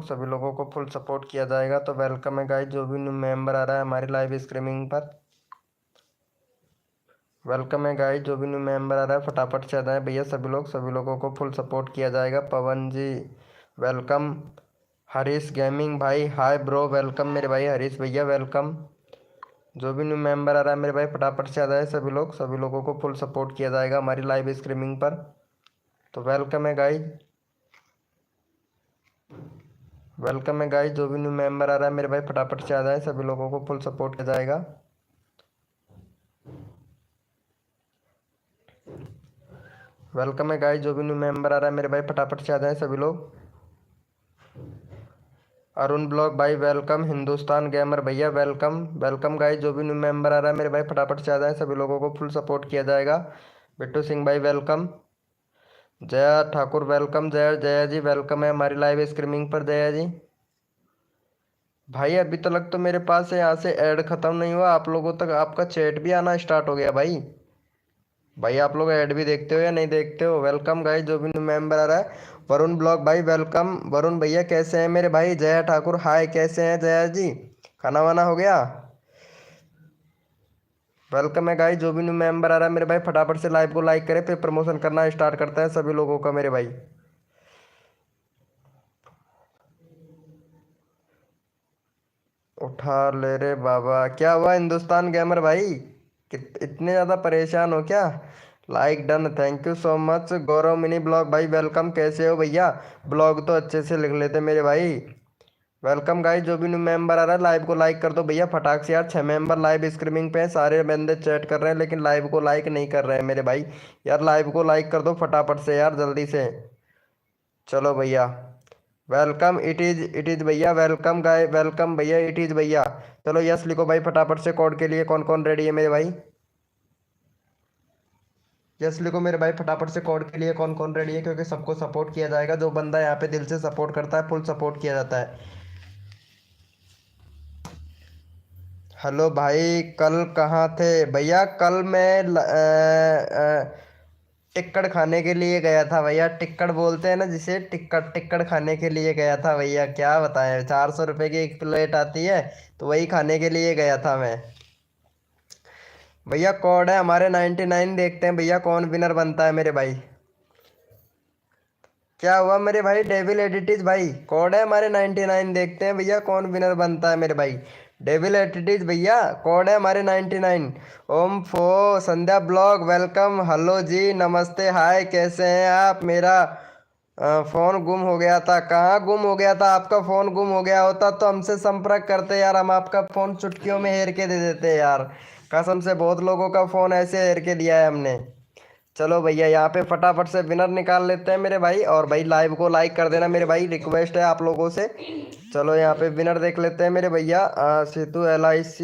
सभी लोगों को फुल सपोर्ट किया जाएगा। तो वेलकम है गाइस, जो भी न्यू मेंबर आ रहा है हमारी लाइव स्ट्रीमिंग पर। वेलकम है गाइस, जो भी न्यू मेंबर आ रहा है फटाफट से आ जाए भैया। सभी लोगों को फुल सपोर्ट किया जाएगा। पवन जी वेलकम। हरीश गेमिंग भाई हाय ब्रो, वेलकम मेरे भाई हरीश भैया, वेलकम। जो भी न्यू मेंबर आ रहा है मेरे भाई फटाफट से आ जाए सभी लोगों को फुल सपोर्ट किया जाएगा हमारी लाइव स्ट्रीमिंग पर। तो वेलकम है गाइस, वेलकम है गाइस, जो भी न्यू मेंबर आ रहा है मेरे भाई फटाफट से आ जाए। सभी लोगों को फुल सपोर्ट किया जाएगा। वेलकम है गाइस, जो भी न्यू मेंबर आ रहा है मेरे भाई फटाफट से आ जाए सभी लोग। अरुण ब्लॉग भाई वेलकम। हिंदुस्तान गेमर भैया वेलकम। वेलकम गाइस, जो भी न्यू मेंबर आ रहा है मेरे भाई फटाफट से आ जाए। सभी लोगों को फुल सपोर्ट किया जाएगा। बिट्टू सिंह भाई वेलकम। जया ठाकुर वेलकम। जया जया जी वेलकम है हमारी लाइव स्ट्रीमिंग पर। जया जी भाई अभी तक तो मेरे पास है यहाँ से ऐड खत्म नहीं हुआ, आप लोगों तक आपका चैट भी आना स्टार्ट हो गया भाई। भाई आप लोग ऐड भी देखते हो या नहीं देखते हो? वेलकम गाइस, जो भी न्यू मेंबर आ रहा है। वरुण ब्लॉग भाई वेलकम। वरुण भैया कैसे हैं मेरे भाई? जया ठाकुर हाय, कैसे हैं जया जी? खाना वाना हो गया? वेलकम है गाइस, जो भी न्यू मेंबर आ रहा है मेरे भाई फटाफट से लाइव को लाइक करे, फिर प्रमोशन करना स्टार्ट करता है सभी लोगों का मेरे भाई। उठा ले रे बाबा, क्या हुआ हिंदुस्तान गेमर भाई? इतने ज़्यादा परेशान हो क्या? Like done, thank you so much. Gaurav mini blog भाई वेलकम, कैसे हो भैया? ब्लॉग तो अच्छे से लिख लेते मेरे भाई। वेलकम गाइस, जो भी न्यू मेंबर आ रहा है लाइव को लाइक कर दो भैया फटाक से यार। 6 मेंबर लाइव स्ट्रीमिंग पे हैं, सारे बंदे चैट कर रहे हैं लेकिन लाइव को लाइक नहीं कर रहे हैं मेरे भाई। यार लाइव को लाइक कर दो फटाफट से यार, जल्दी से। चलो भैया, वेलकम इट इज भैया, वेलकम गाय, वेलकम भैया इट इज भैया। चलो यस लिखो भाई फटाफट से। कोड के लिए कौन कौन रेडी है मेरे भाई? यस लिखो मेरे भाई फटाफट से। कोड के लिए कौन कौन रेडी है? क्योंकि सबको सपोर्ट किया जाएगा, जो बंदा यहाँ पे दिल से सपोर्ट करता है फुल सपोर्ट किया जाता है। हेलो भाई, कल कहाँ थे भैया? कल मैं टिक्कड़ खाने के लिए गया था भैया। टिक्कड़ बोलते हैं ना जिसे, टिक्कड़ टिक्कड़ खाने के लिए गया था भैया। क्या बताएं, 400 रुपये की एक प्लेट आती है, तो वही खाने के लिए गया था मैं। भैया कोड है हमारे 99, देखते हैं भैया कौन विनर बनता है मेरे भाई। क्या हुआ मेरे भाई? डेविल एडिटिज भाई कोड है हमारे 99, देखते हैं भैया कौन विनर बनता है मेरे भाई। डेविल एडिटिज भैया कोड है हमारे 99। ओम फो संध्या ब्लॉग वेलकम। हेलो जी नमस्ते हाय, कैसे हैं आप? मेरा फ़ोन गुम हो गया था। कहाँ गुम हो गया था? आपका फ़ोन गुम हो गया होता तो हमसे संपर्क करते यार, हम आपका फ़ोन चुटकियों में हेर के दे देते यार। कसम से बहुत लोगों का फ़ोन ऐसे हेर के दिया है हमने। चलो भैया यहाँ पे फटाफट से विनर निकाल लेते हैं मेरे भाई। और भाई लाइव को लाइक कर देना मेरे भाई, रिक्वेस्ट है आप लोगों से। चलो यहाँ पे विनर देख लेते हैं मेरे भैया। सेतु LIC।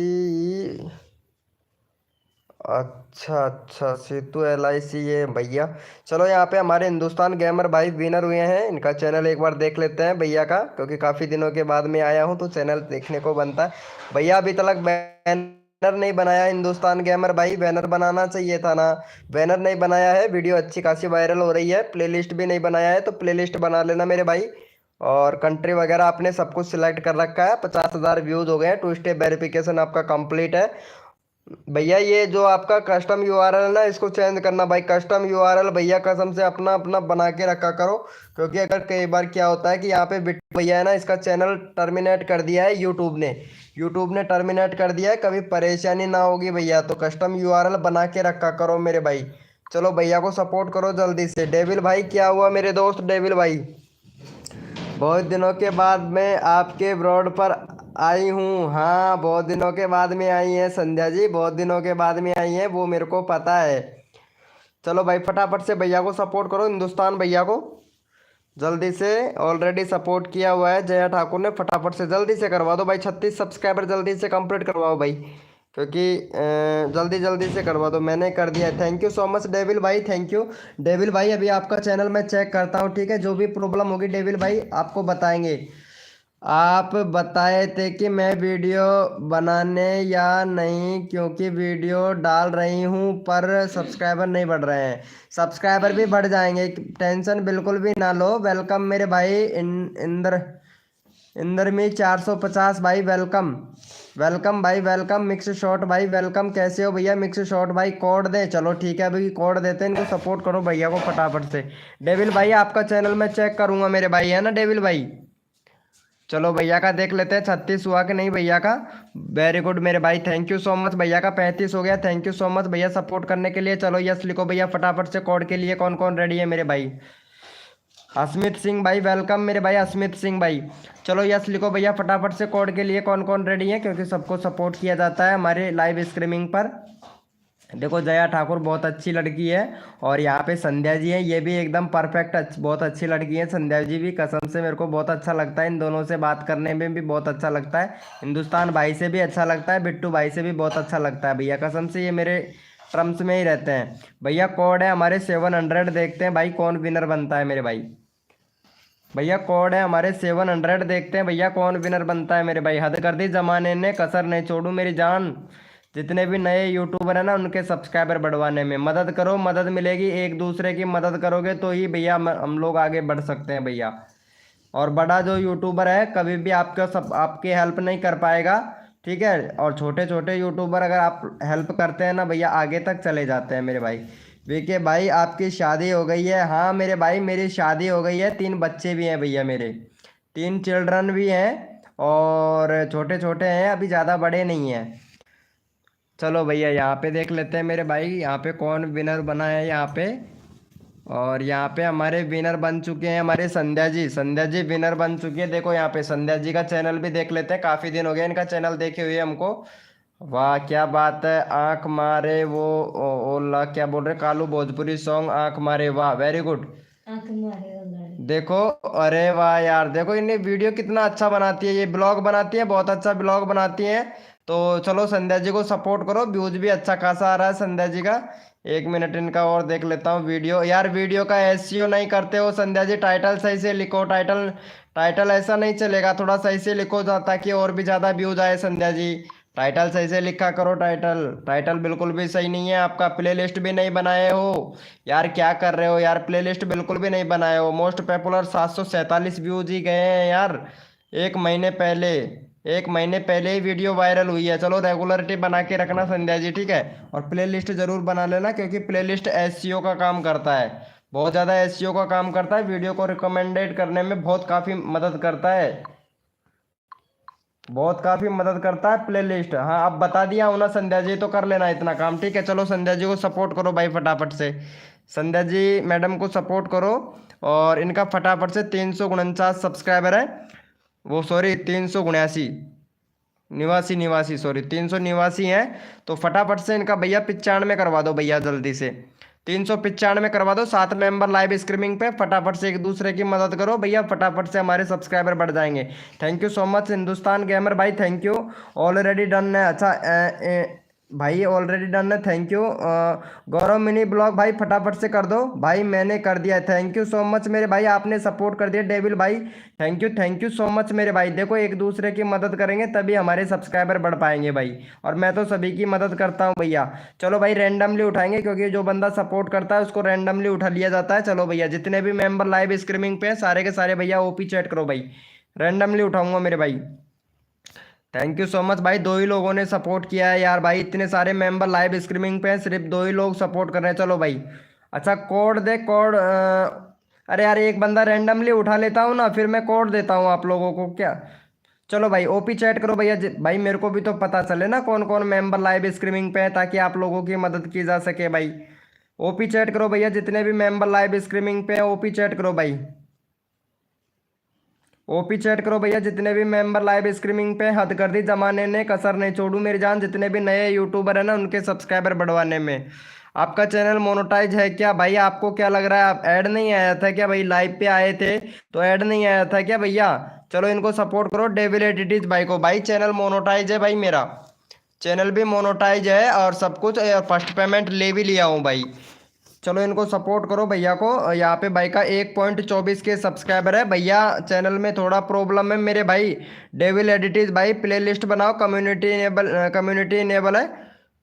अच्छा अच्छा, सेतु LIC ये भैया। चलो यहाँ पे हमारे हिंदुस्तान गेमर भाई विनर हुए हैं। इनका चैनल एक बार देख लेते हैं भैया का, क्योंकि काफ़ी दिनों के बाद में आया हूँ तो चैनल देखने को बनता है। भैया अभी तक बैनर नहीं बनाया हिंदुस्तान गेमर भाई, बैनर बनाना चाहिए था ना। बैनर नहीं बनाया है, वीडियो अच्छी खासी वायरल हो रही है। प्लेलिस्ट भी नहीं बनाया है, तो प्लेलिस्ट बना लेना मेरे भाई। और कंट्री वगैरह आपने सब कुछ सिलेक्ट कर रखा है। 50,000 व्यूज़ हो गए हैं। 2 स्टेप वेरिफिकेशन आपका कंप्लीट है भैया। ये जो आपका कस्टम यूआरएल है ना, इसको चेंज करना भाई। कस्टम यूआरएल भैया कसम से अपना अपना बना के रखा करो, क्योंकि अगर कई बार क्या होता है कि यहाँ पे बिट्टू भैया है ना, इसका चैनल टर्मिनेट कर दिया है यूट्यूब ने टर्मिनेट कर दिया है। कभी परेशानी ना होगी भैया, तो कस्टम यूआरएल बना के रखा करो मेरे भाई। चलो भैया को सपोर्ट करो जल्दी से। डेविल भाई क्या हुआ मेरे दोस्त डेविल भाई? बहुत दिनों के बाद मैं आपके ब्रॉड पर आई हूँ। हाँ बहुत दिनों के बाद में आई हैं संध्या जी, बहुत दिनों के बाद में आई हैं, वो मेरे को पता है। चलो भाई फटाफट से भैया को सपोर्ट करो, हिंदुस्तान भैया को जल्दी से। ऑलरेडी सपोर्ट किया हुआ है जया ठाकुर ने, फटाफट से जल्दी से करवा दो भाई। 36 सब्सक्राइबर जल्दी से कंप्लीट करवाओ भाई, क्योंकि जल्दी जल्दी से करवा दो। मैंने कर दिया है। Thank you so much devil भाई, थैंक यू। डेविल भाई अभी आपका चैनल मैं चेक करता हूँ, ठीक है? जो भी प्रॉब्लम होगी डेविल भाई आपको बताएंगे। आप बताए थे कि मैं वीडियो बनाने या नहीं, क्योंकि वीडियो डाल रही हूँ पर सब्सक्राइबर नहीं बढ़ रहे हैं। सब्सक्राइबर भी बढ़ जाएंगे, टेंशन बिल्कुल भी ना लो। वेलकम मेरे भाई इंद्र इंद्रमी 450 भाई वेलकम। वेलकम भाई वेलकम। मिक्स शॉट भाई वेलकम। कैसे हो भैया मिक्स शॉट भाई? कोड दे, चलो ठीक है भाई कोड देते हैं, इनको सपोर्ट करो भैया को फटाफट से। डेविल भाई आपका चैनल मैं चेक करूंगा मेरे भाई, है ना डेविल भाई? चलो भैया का देख लेते हैं 36 हुआ कि नहीं भैया का। वेरी गुड मेरे भाई, थैंक यू सो मच। भैया का 35 हो गया, थैंक यू सो मच भैया सपोर्ट करने के लिए। चलो यस लिखो भैया फटाफट से कोड के लिए, कौन कौन रेडी है मेरे भाई? अस्मित सिंह भाई वेलकम मेरे भाई, अस्मित सिंह भाई। चलो यस लिखो भैया फटाफट से कोड के लिए, कौन कौन रेडी है, क्योंकि सबको सपोर्ट किया जाता है हमारे लाइव स्ट्रीमिंग पर। देखो जया ठाकुर बहुत अच्छी लड़की है, और यहाँ पे संध्या जी है, ये भी एकदम परफेक्ट बहुत अच्छी लड़की है संध्या जी भी। कसम से मेरे को बहुत अच्छा लगता है, इन दोनों से बात करने में भी बहुत अच्छा लगता है। हिंदुस्तान भाई से भी अच्छा लगता है, बिट्टू भाई से भी बहुत अच्छा लगता है भैया, कसम से ये मेरे टर्म्स में ही रहते हैं भैया। कोड है हमारे 700, देखते हैं भाई कौन विनर बनता है मेरे भाई। भैया कोड है हमारे 700, देखते हैं भैया कौन विनर बनता है मेरे भाई। हद कर दी जमाने ने, कसर नहीं छोड़ू मेरी जान। जितने भी नए यूट्यूबर हैं ना, उनके सब्सक्राइबर बढ़वाने में मदद करो, मदद मिलेगी, एक दूसरे की मदद करोगे तो ही भैया हम लोग आगे बढ़ सकते हैं भैया। और बड़ा जो यूट्यूबर है कभी भी आपका सब आपकी हेल्प नहीं कर पाएगा, ठीक है? और छोटे छोटे यूट्यूबर अगर आप हेल्प करते हैं ना भैया, आगे तक चले जाते हैं मेरे भाई। वीके भाई आपकी शादी हो गई है? हाँ मेरे भाई मेरी शादी हो गई है, 3 बच्चे भी हैं भैया मेरे, 3 चिल्ड्रन भी हैं, और छोटे छोटे हैं, अभी ज़्यादा बड़े नहीं हैं। चलो भैया यहाँ पे देख लेते हैं मेरे भाई, यहाँ पे कौन विनर बना है यहाँ पे। और यहाँ पे हमारे विनर बन चुके हैं हमारे संध्या जी, संध्या जी विनर बन चुकी है। देखो यहाँ पे संध्या जी का चैनल भी देख लेते हैं, काफ़ी दिन हो गए इनका चैनल देखे हुए हमको। वाह क्या बात है, आंख मारे वो ओला क्या बोल रहे, कालू भोजपुरी सॉन्ग आंख मारे, वाह वेरी गुड। आंख मारे देखो, अरे वाह यार, देखो इन्हें वीडियो कितना अच्छा बनाती है, ये ब्लॉग बनाती है, बहुत अच्छा ब्लॉग बनाती है। तो चलो संध्या जी को सपोर्ट करो, व्यूज भी अच्छा खासा आ रहा है संध्या जी का। 1 मिनट इनका और देख लेता हूँ वीडियो। यार वीडियो का एसईओ नहीं करते हो संध्या जी, टाइटल सही से लिखो, टाइटल टाइटल ऐसा नहीं चलेगा, थोड़ा सही से लिखो ताकि और भी ज़्यादा व्यूज आए संध्या जी। टाइटल सही से लिखा करो, टाइटल टाइटल बिल्कुल भी सही नहीं है आपका। प्लेलिस्ट भी नहीं बनाए हो यार, क्या कर रहे हो यार, प्लेलिस्ट बिल्कुल भी नहीं बनाए हो। मोस्ट पॉपुलर 747 व्यूज ही गए हैं यार, 1 महीने पहले, 1 महीने पहले ही वीडियो वायरल हुई है। चलो रेगुलरिटी बना के रखना संध्या जी, ठीक है? और प्लेलिस्ट जरूर बना लेना, क्योंकि प्लेलिस्ट एसईओ का काम करता है, बहुत ज़्यादा एसईओ का काम करता है, वीडियो को रिकमेंडेड करने में बहुत काफ़ी मदद करता है, बहुत काफ़ी मदद करता है प्लेलिस्ट। हाँ अब बता दिया हूँ ना संध्या जी, तो कर लेना इतना काम, ठीक है? चलो संध्या जी को सपोर्ट करो भाई फटाफट से, संध्या जी मैडम को सपोर्ट करो। और इनका फटाफट से 349 सब्सक्राइबर है, वो सॉरी 379 निवासी निवासी सॉरी 389 हैं। तो फटाफट से इनका भैया 95 करवा दो भैया, जल्दी से 395 करवा दो। 7 मेंबर लाइव स्ट्रीमिंग पे, फटाफट से एक दूसरे की मदद करो भैया, फटाफट से हमारे सब्सक्राइबर बढ़ जाएंगे। Thank you so much Hindustan gamer भाई, थैंक यू। ऑलरेडी डन है, अच्छा भाई ऑलरेडी डन है, thank you. Gaurav mini blog भाई फटाफट से कर दो भाई, मैंने कर दिया, थैंक यू सो मच मेरे भाई, आपने सपोर्ट कर दिया डेविल भाई, थैंक यू सो मच मेरे भाई। देखो एक दूसरे की मदद करेंगे तभी हमारे सब्सक्राइबर बढ़ पाएंगे भाई, और मैं तो सभी की मदद करता हूँ भैया। चलो भाई रैंडमली उठाएंगे, क्योंकि जो बंदा सपोर्ट करता है उसको रैंडमली उठा लिया जाता है। चलो भैया जितने भी मेंबर लाइव स्ट्रीमिंग पे हैं सारे के सारे भैया ओपी चैट करो भाई, रैंडमली उठाऊंगा मेरे भाई। थैंक यू सो मच भाई, 2 ही लोगों ने सपोर्ट किया है यार भाई, इतने सारे मेंबर लाइव स्ट्रीमिंग पे हैं, सिर्फ 2 ही लोग सपोर्ट कर रहे हैं। चलो भाई अच्छा कोड दे, कोड अरे यार एक बंदा रैंडमली उठा लेता हूँ ना, फिर मैं कोड देता हूँ आप लोगों को क्या। चलो भाई ओपी चैट करो भैया, भाई मेरे को भी तो पता चले ना कौन कौन मेंबर लाइव स्ट्रीमिंग पे है, ताकि आप लोगों की मदद की जा सके भाई। ओपी चैट करो भैया, जितने भी मेंबर लाइव स्ट्रीमिंग पे है ओपी चैट करो भाई, ओपी चैट करो भैया, जितने भी मेंबर लाइव स्ट्रीमिंग पे। हद कर दी जमाने ने, कसर नहीं छोड़ू मेरी जान, जितने भी नए यूट्यूबर है ना उनके सब्सक्राइबर बढ़वाने में। आपका चैनल मोनेटाइज है क्या भाई? आपको क्या लग रहा है, आप ऐड नहीं आया था क्या भाई? लाइव पे आए थे तो ऐड नहीं आया था क्या भैया? चलो इनको सपोर्ट करो, डेविल एडिटिज भाई को, भाई चैनल मोनेटाइज है भाई, मेरा चैनल भी मोनेटाइज है और सब कुछ, फर्स्ट पेमेंट ले भी लिया हूँ भाई। चलो इनको सपोर्ट करो भैया को। यहाँ पे भाई का 1.24 के सब्सक्राइबर है भैया, चैनल में थोड़ा प्रॉब्लम है मेरे भाई। डेविल एडिटिज भाई प्लेलिस्ट बनाओ, कम्युनिटी इनेबल है।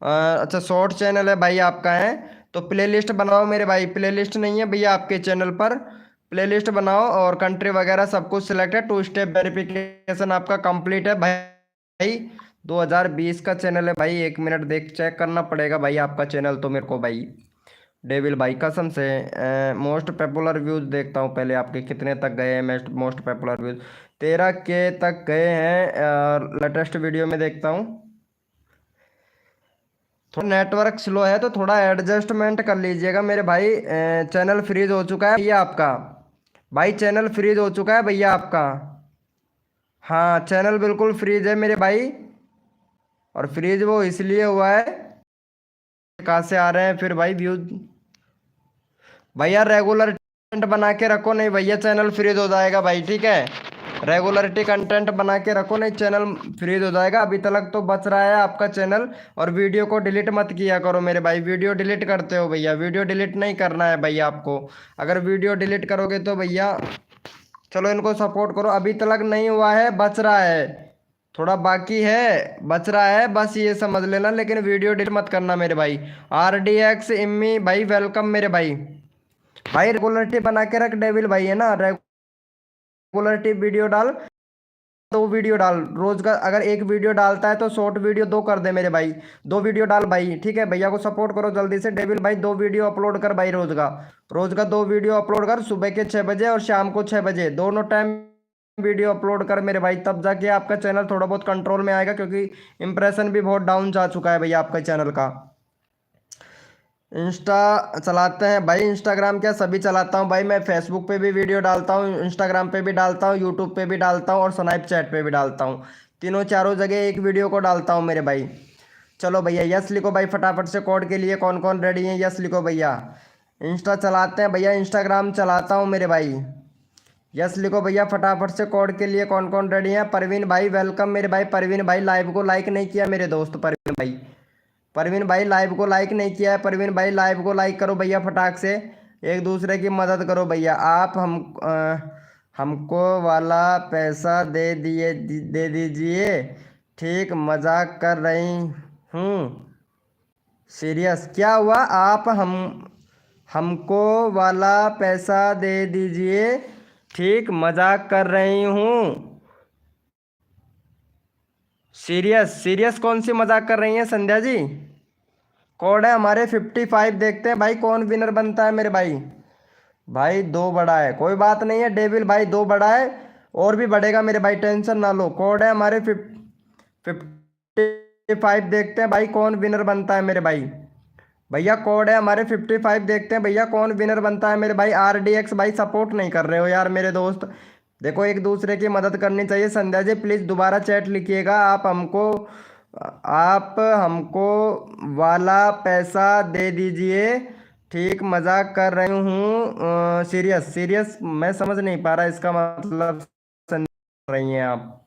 अच्छा शॉर्ट चैनल है भाई आपका, है तो प्लेलिस्ट बनाओ मेरे भाई, प्लेलिस्ट नहीं है भैया आपके चैनल पर, प्लेलिस्ट बनाओ और कंट्री वगैरह सब कुछ सिलेक्ट है। 2 स्टेप वेरिफिकेशन आपका कंप्लीट है भाई। 2020 का चैनल है भाई। 1 मिनट देख चेक करना पड़ेगा भाई आपका चैनल तो मेरे को भाई। डेविल भाई कसम से। मोस्ट पॉपुलर व्यूज देखता हूँ पहले आपके कितने तक गए हैं। मोस्ट पॉपुलर व्यूज 13K तक गए हैं। लेटेस्ट वीडियो में देखता हूँ। थोड़ा नेटवर्क स्लो है तो थोड़ा एडजस्टमेंट कर लीजिएगा मेरे भाई। चैनल फ्रीज हो चुका है भैया आपका। भाई चैनल फ्रीज हो चुका है भैया आपका। हाँ चैनल बिल्कुल फ्रीज है मेरे भाई। और फ्रीज वो इसलिए हुआ है। कहाँ से आ रहे हैं फिर भाई व्यूज। भैया रेगुलर कंटेंट बना के रखो, नहीं भैया चैनल फ्रीज हो जाएगा भाई। ठीक है रेगुलरिटी कंटेंट बना के रखो, नहीं चैनल फ्रीज हो जाएगा। अभी तक तो बच रहा है आपका चैनल। और वीडियो को डिलीट मत किया करो मेरे भाई। वीडियो डिलीट करते हो भैया। वीडियो डिलीट नहीं करना है भैया आपको। अगर वीडियो डिलीट करोगे तो भैया चलो इनको सपोर्ट करो। अभी तक नहीं हुआ है, बच रहा है, थोड़ा बाकी है, बच रहा है, बस ये समझ लेना। लेकिन वीडियो डिलीट मत करना मेरे भाई। RDX इम्मी भाई वेलकम मेरे भाई। भाई रेगुलरिटी बना के रख डेविल भाई, है ना। रेगुलरिटी वीडियो डाल, 2 वीडियो डाल रोज का। अगर एक वीडियो डालता है तो शॉर्ट वीडियो 2 कर दे मेरे भाई। 2 वीडियो डाल भाई। ठीक है भैया को सपोर्ट करो जल्दी से। डेविल भाई 2 वीडियो अपलोड कर भाई रोज का। रोज का 2 वीडियो अपलोड कर। सुबह के 6 बजे और शाम को 6 बजे, दोनों टाइम वीडियो अपलोड कर मेरे भाई। तब जाके आपका चैनल थोड़ा बहुत कंट्रोल में आएगा, क्योंकि इंप्रेशन भी बहुत डाउन जा चुका है भैया आपका चैनल का। इंस्टा चलाते हैं भाई। इंस्टाग्राम क्या सभी चलाता हूँ भाई मैं। फेसबुक पे भी वीडियो डालता हूँ, इंस्टाग्राम पे भी डालता हूँ, यूट्यूब पे भी डालता हूँ और स्नैपचैट पे भी डालता हूँ। तीनों चारों जगह एक वीडियो को डालता हूँ मेरे भाई। चलो भैया यस लिखो भाई फटाफट से। कोड के लिए कौन कौन रेडी है यस लिखो भैया। इंस्टा चलाते हैं भैया, इंस्टाग्राम चलाता हूँ मेरे भाई। यस लिखो भैया फटाफट से। कोड के लिए कौन कौन रेडी है। परवीन भाई वेलकम मेरे भाई। परवीन भाई लाइव को लाइक नहीं किया मेरे दोस्त। परवीन भाई, परवीन भाई लाइव को लाइक नहीं किया है। परवीन भाई लाइव को लाइक करो भैया फटाक से। एक दूसरे की मदद करो भैया। आप हमको वाला पैसा दे दीजिए। ठीक मजाक कर रही हूँ। सीरियस क्या हुआ। आप हमको वाला पैसा दे दीजिए। ठीक मजाक कर रही हूँ। सीरियस सीरियस कौन सी मजाक कर रही हैं संध्या जी। कोड है हमारे 55। देखते हैं भाई कौन विनर बनता है मेरे भाई। भाई 2 बड़ा है, कोई बात नहीं है डेविल भाई। 2 बड़ा है और भी बढ़ेगा मेरे भाई, टेंशन ना लो। कोड है हमारे 55। देखते हैं भाई कौन विनर बनता है मेरे भाई। भैया कोड है हमारे 55। देखते हैं भैया कौन विनर बनता है मेरे भाई। RDX भाई सपोर्ट नहीं कर रहे हो यार मेरे दोस्त। देखो एक दूसरे की मदद करनी चाहिए। संध्या जी प्लीज़ दोबारा चैट लिखिएगा। आप हमको वाला पैसा दे दीजिए। ठीक मजाक कर रही हूँ। सीरियस सीरियस मैं समझ नहीं पा रहा इसका मतलब। समझ रही हैं आप।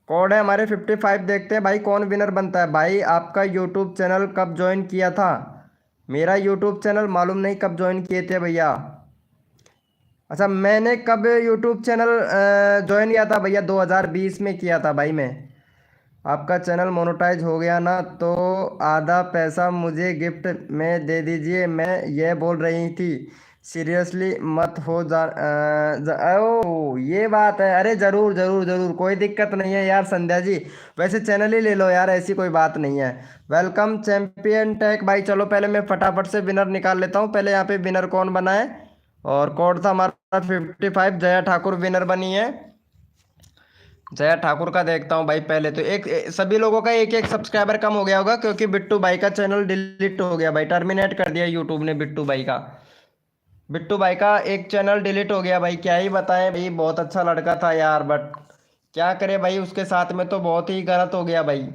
कोड है हमारे 55। देखते हैं भाई कौन विनर बनता है। भाई आपका यूट्यूब चैनल कब ज्वाइन किया था। मेरा यूट्यूब चैनल मालूम नहीं कब ज्वाइन किए थे भैया। अच्छा मैंने कब यूट्यूब चैनल ज्वाइन किया था भैया। 2020 में किया था भाई मैं। आपका चैनल मोनेटाइज हो गया ना तो आधा पैसा मुझे गिफ्ट में दे दीजिए। मैं ये बोल रही थी सीरियसली मत हो ओ ये बात है। अरे ज़रूर ज़रूर ज़रूर कोई दिक्कत नहीं है यार संध्या जी। वैसे चैनल ही ले लो यार, ऐसी कोई बात नहीं है। वेलकम चैंपियन टेक भाई। चलो पहले मैं फटाफट से विनर निकाल लेता हूँ। पहले यहाँ पे विनर कौन बना है और कोड था हमारा 55। जया ठाकुर विनर बनी है। जया ठाकुर का देखता हूँ भाई। पहले तो सभी लोगों का एक एक सब्सक्राइबर कम हो गया होगा, क्योंकि बिट्टू भाई का चैनल डिलीट हो गया भाई। टर्मिनेट कर दिया यूट्यूब ने बिट्टू भाई का। बिट्टू भाई का एक चैनल डिलीट हो गया भाई। क्या ही बताएं भाई, बहुत अच्छा लड़का था यार, बट क्या करे भाई, उसके साथ में तो बहुत ही गलत हो गया भाई।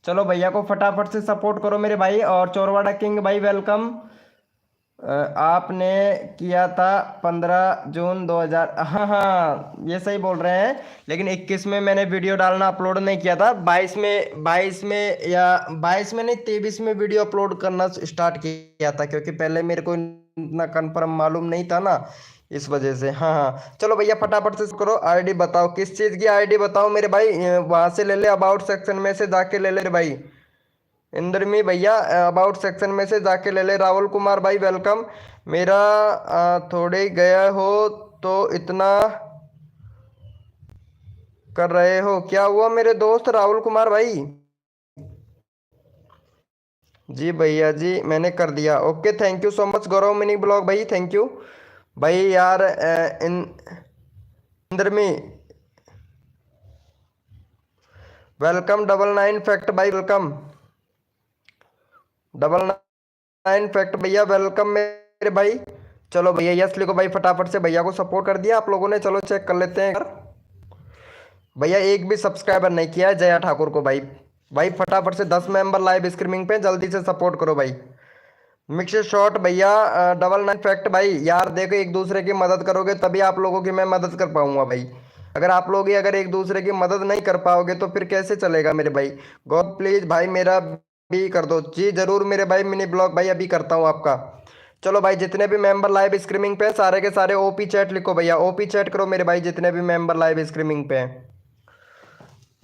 चलो भैया को फटाफट से सपोर्ट करो मेरे भाई। और चोरवाड़ा किंग भाई वेलकम। आपने किया था 15 जून 2000। हाँ हाँ ये सही बोल रहे हैं, लेकिन 21 में मैंने वीडियो डालना अपलोड नहीं किया था। 22 में या 22 में नहीं 23 में वीडियो अपलोड करना स्टार्ट किया था, क्योंकि पहले मेरे को इतना कंफर्म मालूम नहीं था ना, इस वजह से। हाँ हाँ चलो भैया फटाफट से करो। आईडी बताओ, किस चीज़ की आईडी बताओ मेरे भाई। वहाँ से ले ले, अबाउट सेक्शन में से जाके ले ले भाई। इंद्रमी भैया अबाउट सेक्शन में से जाके ले ले। राहुल कुमार भाई वेलकम। मेरा थोड़े गया हो तो इतना कर रहे हो, क्या हुआ मेरे दोस्त राहुल कुमार भाई? जी भैया जी मैंने कर दिया। Okay thank you so much Gaurav mini blog भाई, थैंक यू भाई यार। इंद्र में वेलकम 99 फैक्ट भाई, वेलकम 99 फैक्ट भैया, वेलकम मेरे भाई। चलो भैया यस लिखो भाई, फटाफट से भैया को सपोर्ट कर दिया आप लोगों ने। चलो चेक कर लेते हैं यार। भैया एक भी सब्सक्राइबर नहीं किया है जया ठाकुर को भाई। भाई फटाफट से 10 मेंबर लाइव स्ट्रीमिंग पे जल्दी से सपोर्ट करो भाई। मिक्स शॉट भैया 99 फैक्ट भाई, यार देखो एक दूसरे की मदद करोगे तभी आप लोगों की मैं मदद कर पाऊंगा भाई। अगर आप लोग ही अगर एक दूसरे की मदद नहीं कर पाओगे तो फिर कैसे चलेगा मेरे भाई। गॉड प्लीज भाई मेरा भी कर दो जी, जरूर मेरे भाई मिनी ब्लॉग भाई, अभी करता हूँ आपका। चलो भाई जितने भी मेंबर लाइव स्ट्रीमिंग पे हैं सारे के सारे ओपी चैट लिखो भैया, ओपी चैट करो मेरे भाई जितने भी मेंबर लाइव स्ट्रीमिंग पे हैं।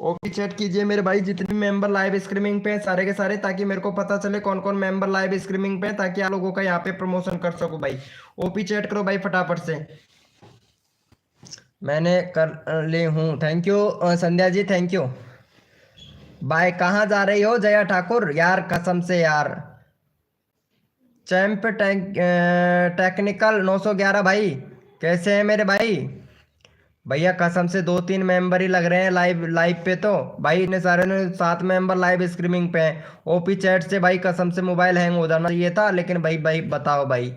ओके चैट कीजिए मेरे भाई जितने भी मेंबर लाइव स्ट्रीमिंग पे हैं सारे के सारे, ताकि मेरे को पता चले कौन कौन मेंबर लाइव स्ट्रीमिंग पे हैं, ताकि आप लोगों का यहाँ पे प्रमोशन कर सकूं भाई। ओपी चैट करो भाई फटाफट से। मैंने कर ली हूँ, thank you Sandhya ji, thank you. भाई कहाँ जा रही हो जया ठाकुर यार, कसम से यार। चैंप टेक्निकल 911 भाई, कैसे है मेरे भाई? भैया कसम से 2-3 मेंबर ही लग रहे हैं लाइव लाइव पे तो। भाई इतने सारे ने 7 मेंबर लाइव स्ट्रीमिंग पे हैं। ओपी चैट से भाई कसम से मोबाइल हैंग हो जाना चाहिए था, लेकिन भाई भाई बताओ भाई।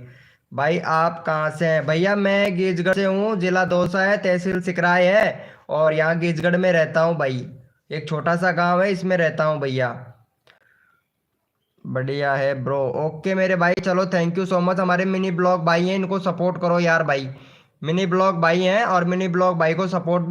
भाई आप कहाँ से हैं? भैया मैं गीजगढ़ से हूँ, जिला दौसा है, तहसील सिकराय है, और यहाँ गीजगढ़ में रहता हूँ भाई। एक छोटा सा गांव है, इसमें रहता हूँ भैया। बढ़िया है ब्रो, ओके मेरे भाई। चलो थैंक यू सो मच। हमारे मिनी ब्लॉग भाई हैं, इनको सपोर्ट करो यार भाई। मिनी ब्लॉग भाई हैं और मिनी ब्लॉग भाई को सपोर्ट।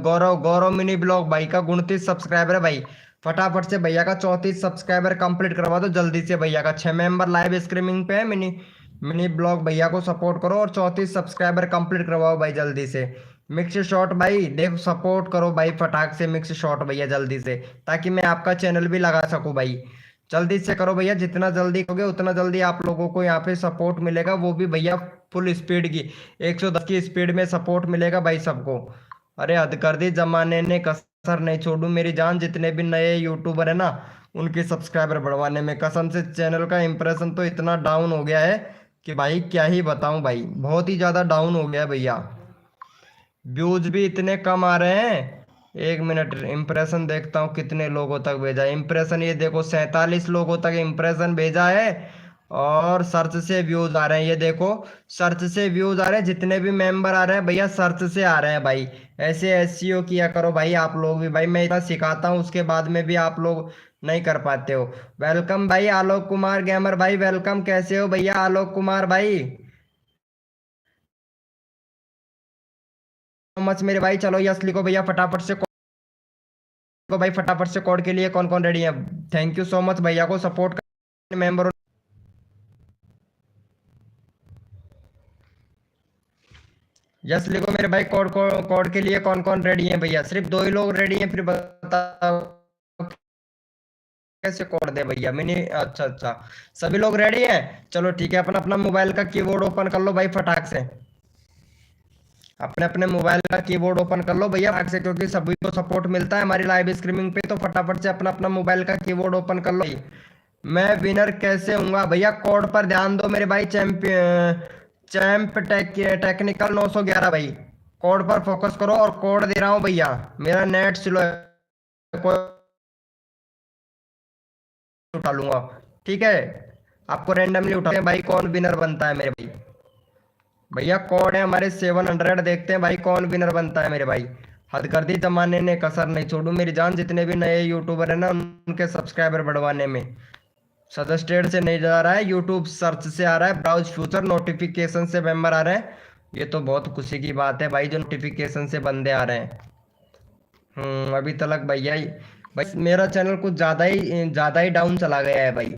गौरव गौरव मिनी ब्लॉग भाई का 29 सब्सक्राइबर है भाई। फटाफट से भैया का 34 सब्सक्राइबर कंप्लीट करवा दो जल्दी से। भैया का 6 मेंबर लाइव स्ट्रीमिंग पे है। मिनी मिनी ब्लॉग भैया को सपोर्ट करो और 34 सब्सक्राइबर कंप्लीट करवाओ भाई जल्दी से। मिक्स शॉट भाई देखो सपोर्ट करो भाई फटाक से, मिक्स शॉट भैया जल्दी से, ताकि मैं आपका चैनल भी लगा सकूं भाई। जल्दी से करो भैया, जितना जल्दी करोगे उतना जल्दी आप लोगों को यहाँ पे सपोर्ट मिलेगा, वो भी भैया फुल स्पीड की 110 की स्पीड में सपोर्ट मिलेगा भाई सबको। अरे हद कर दी, जमाने ने कसर नहीं छोड़ू मेरी जान। जितने भी नए यूट्यूबर है ना उनके सब्सक्राइबर बढ़वाने में, कसम से चैनल का इंप्रेशन तो इतना डाउन हो गया है कि भाई क्या ही बताऊं भाई, बहुत ही ज्यादा डाउन हो गया है भैया। व्यूज भी इतने कम आ रहे हैं। एक मिनट इंप्रेशन देखता हूँ कितने लोगों तक भेजा है इंप्रेशन। ये देखो 47 लोगों तक इंप्रेशन भेजा है। और सर्च से व्यूज आ रहे हैं, ये देखो सर्च से व्यूज आ रहे हैं। जितने भी मेंबर आ रहे हैं भैया सर्च से आ रहे हैं भाई। ऐसे एसईओ किया करो भाई आप लोग भी भाई, मैं इतना सिखाता हूँ उसके बाद में भी आप लोग नहीं कर पाते हो। वेलकम भाई आलोक कुमार गेमर भाई, वेलकम। कैसे हो भैया आलोक कुमार भाई? मच मेरे भाई। चलो यस लिखो भैया फटाफट से को भाई, फटाफट से कोड के लिए कौन कौन रेडी है? थैंक यू सो मच भैया को सपोर्ट करने मेंबर। यस लिखो मेरे भाई, कोड कोड के लिए कौन कौन रेडी है भैया? सिर्फ 2 ही लोग रेडी हैं, फिर बताओ कैसे कोड दे भैया। मैंने अच्छा अच्छा सभी लोग रेडी हैं। चलो ठीक है, अपना अपना मोबाइल का कीबोर्ड ओपन कर लो भाई फटाक से। अपने अपने मोबाइल का कीबोर्ड ओपन कर लो भैया फटाक से, क्योंकि सभी को सपोर्ट मिलता है हमारी लाइव स्ट्रीमिंग पे। तो फटाफट से अपना अपना मोबाइल का कीबोर्ड ओपन कर लो भाई। मैं विनर कैसे हूँगा भैया? कोड पर ध्यान दो मेरे भाई, टेक्निकल 911 भाई। कोड पर फोकस करो और कोड दे रहा हूँ भैया। मेरा नेट स्लो है, कोई उठा लूंगा, ठीक है? आपको रैंडमली उठाते हैं भाई, कौन विनर बनता है मेरे भाई। भैया कोड है हमारे 700, देखते हैं भाई कौन विनर बनता है मेरे भाई। हद कर दी, जमाने ने कसर नहीं छोड़ू मेरी जान। जितने भी नए यूट्यूबर है ना उनके सब्सक्राइबर बढ़वाने में। सजेस्टेड से नहीं जा रहा है, यूट्यूब सर्च से आ रहा है, ब्राउज फ्यूचर नोटिफिकेशन से मेंबर आ रहे हैं। ये तो बहुत खुशी की बात है भाई, जो नोटिफिकेशन से बंदे आ रहे हैं। अभी तक भैया ही भाई मेरा चैनल कुछ ज़्यादा ही डाउन चला गया है भाई।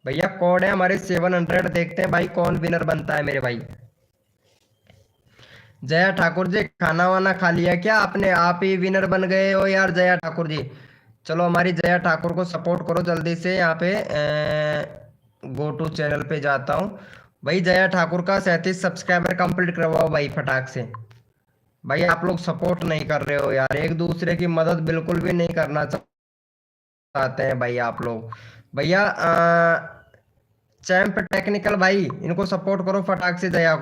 भैया कोड है हमारे 700, देखते हैं भाई कौन विनर बनता है मेरे भाई। जया ठाकुर जी खाना वाना खा लिया क्या आपने? आप ही विनर बन गए हो यार जया ठाकुर जी। चलो हमारी जया ठाकुर को सपोर्ट करो जल्दी से। यहाँ पे गो टू चैनल पे जाता हूँ, भाई जया ठाकुर का 37 सब्सक्राइबर कंप्लीट करवाओ भाई फटाक से। भाई आप लोग सपोर्ट नहीं कर रहे हो यार, एक दूसरे की मदद बिल्कुल भी नहीं करना चाहते हैं भाई आप लोग। भैया चैंप टेक्निकल भाई इनको सपोर्ट करो फटाक से, जया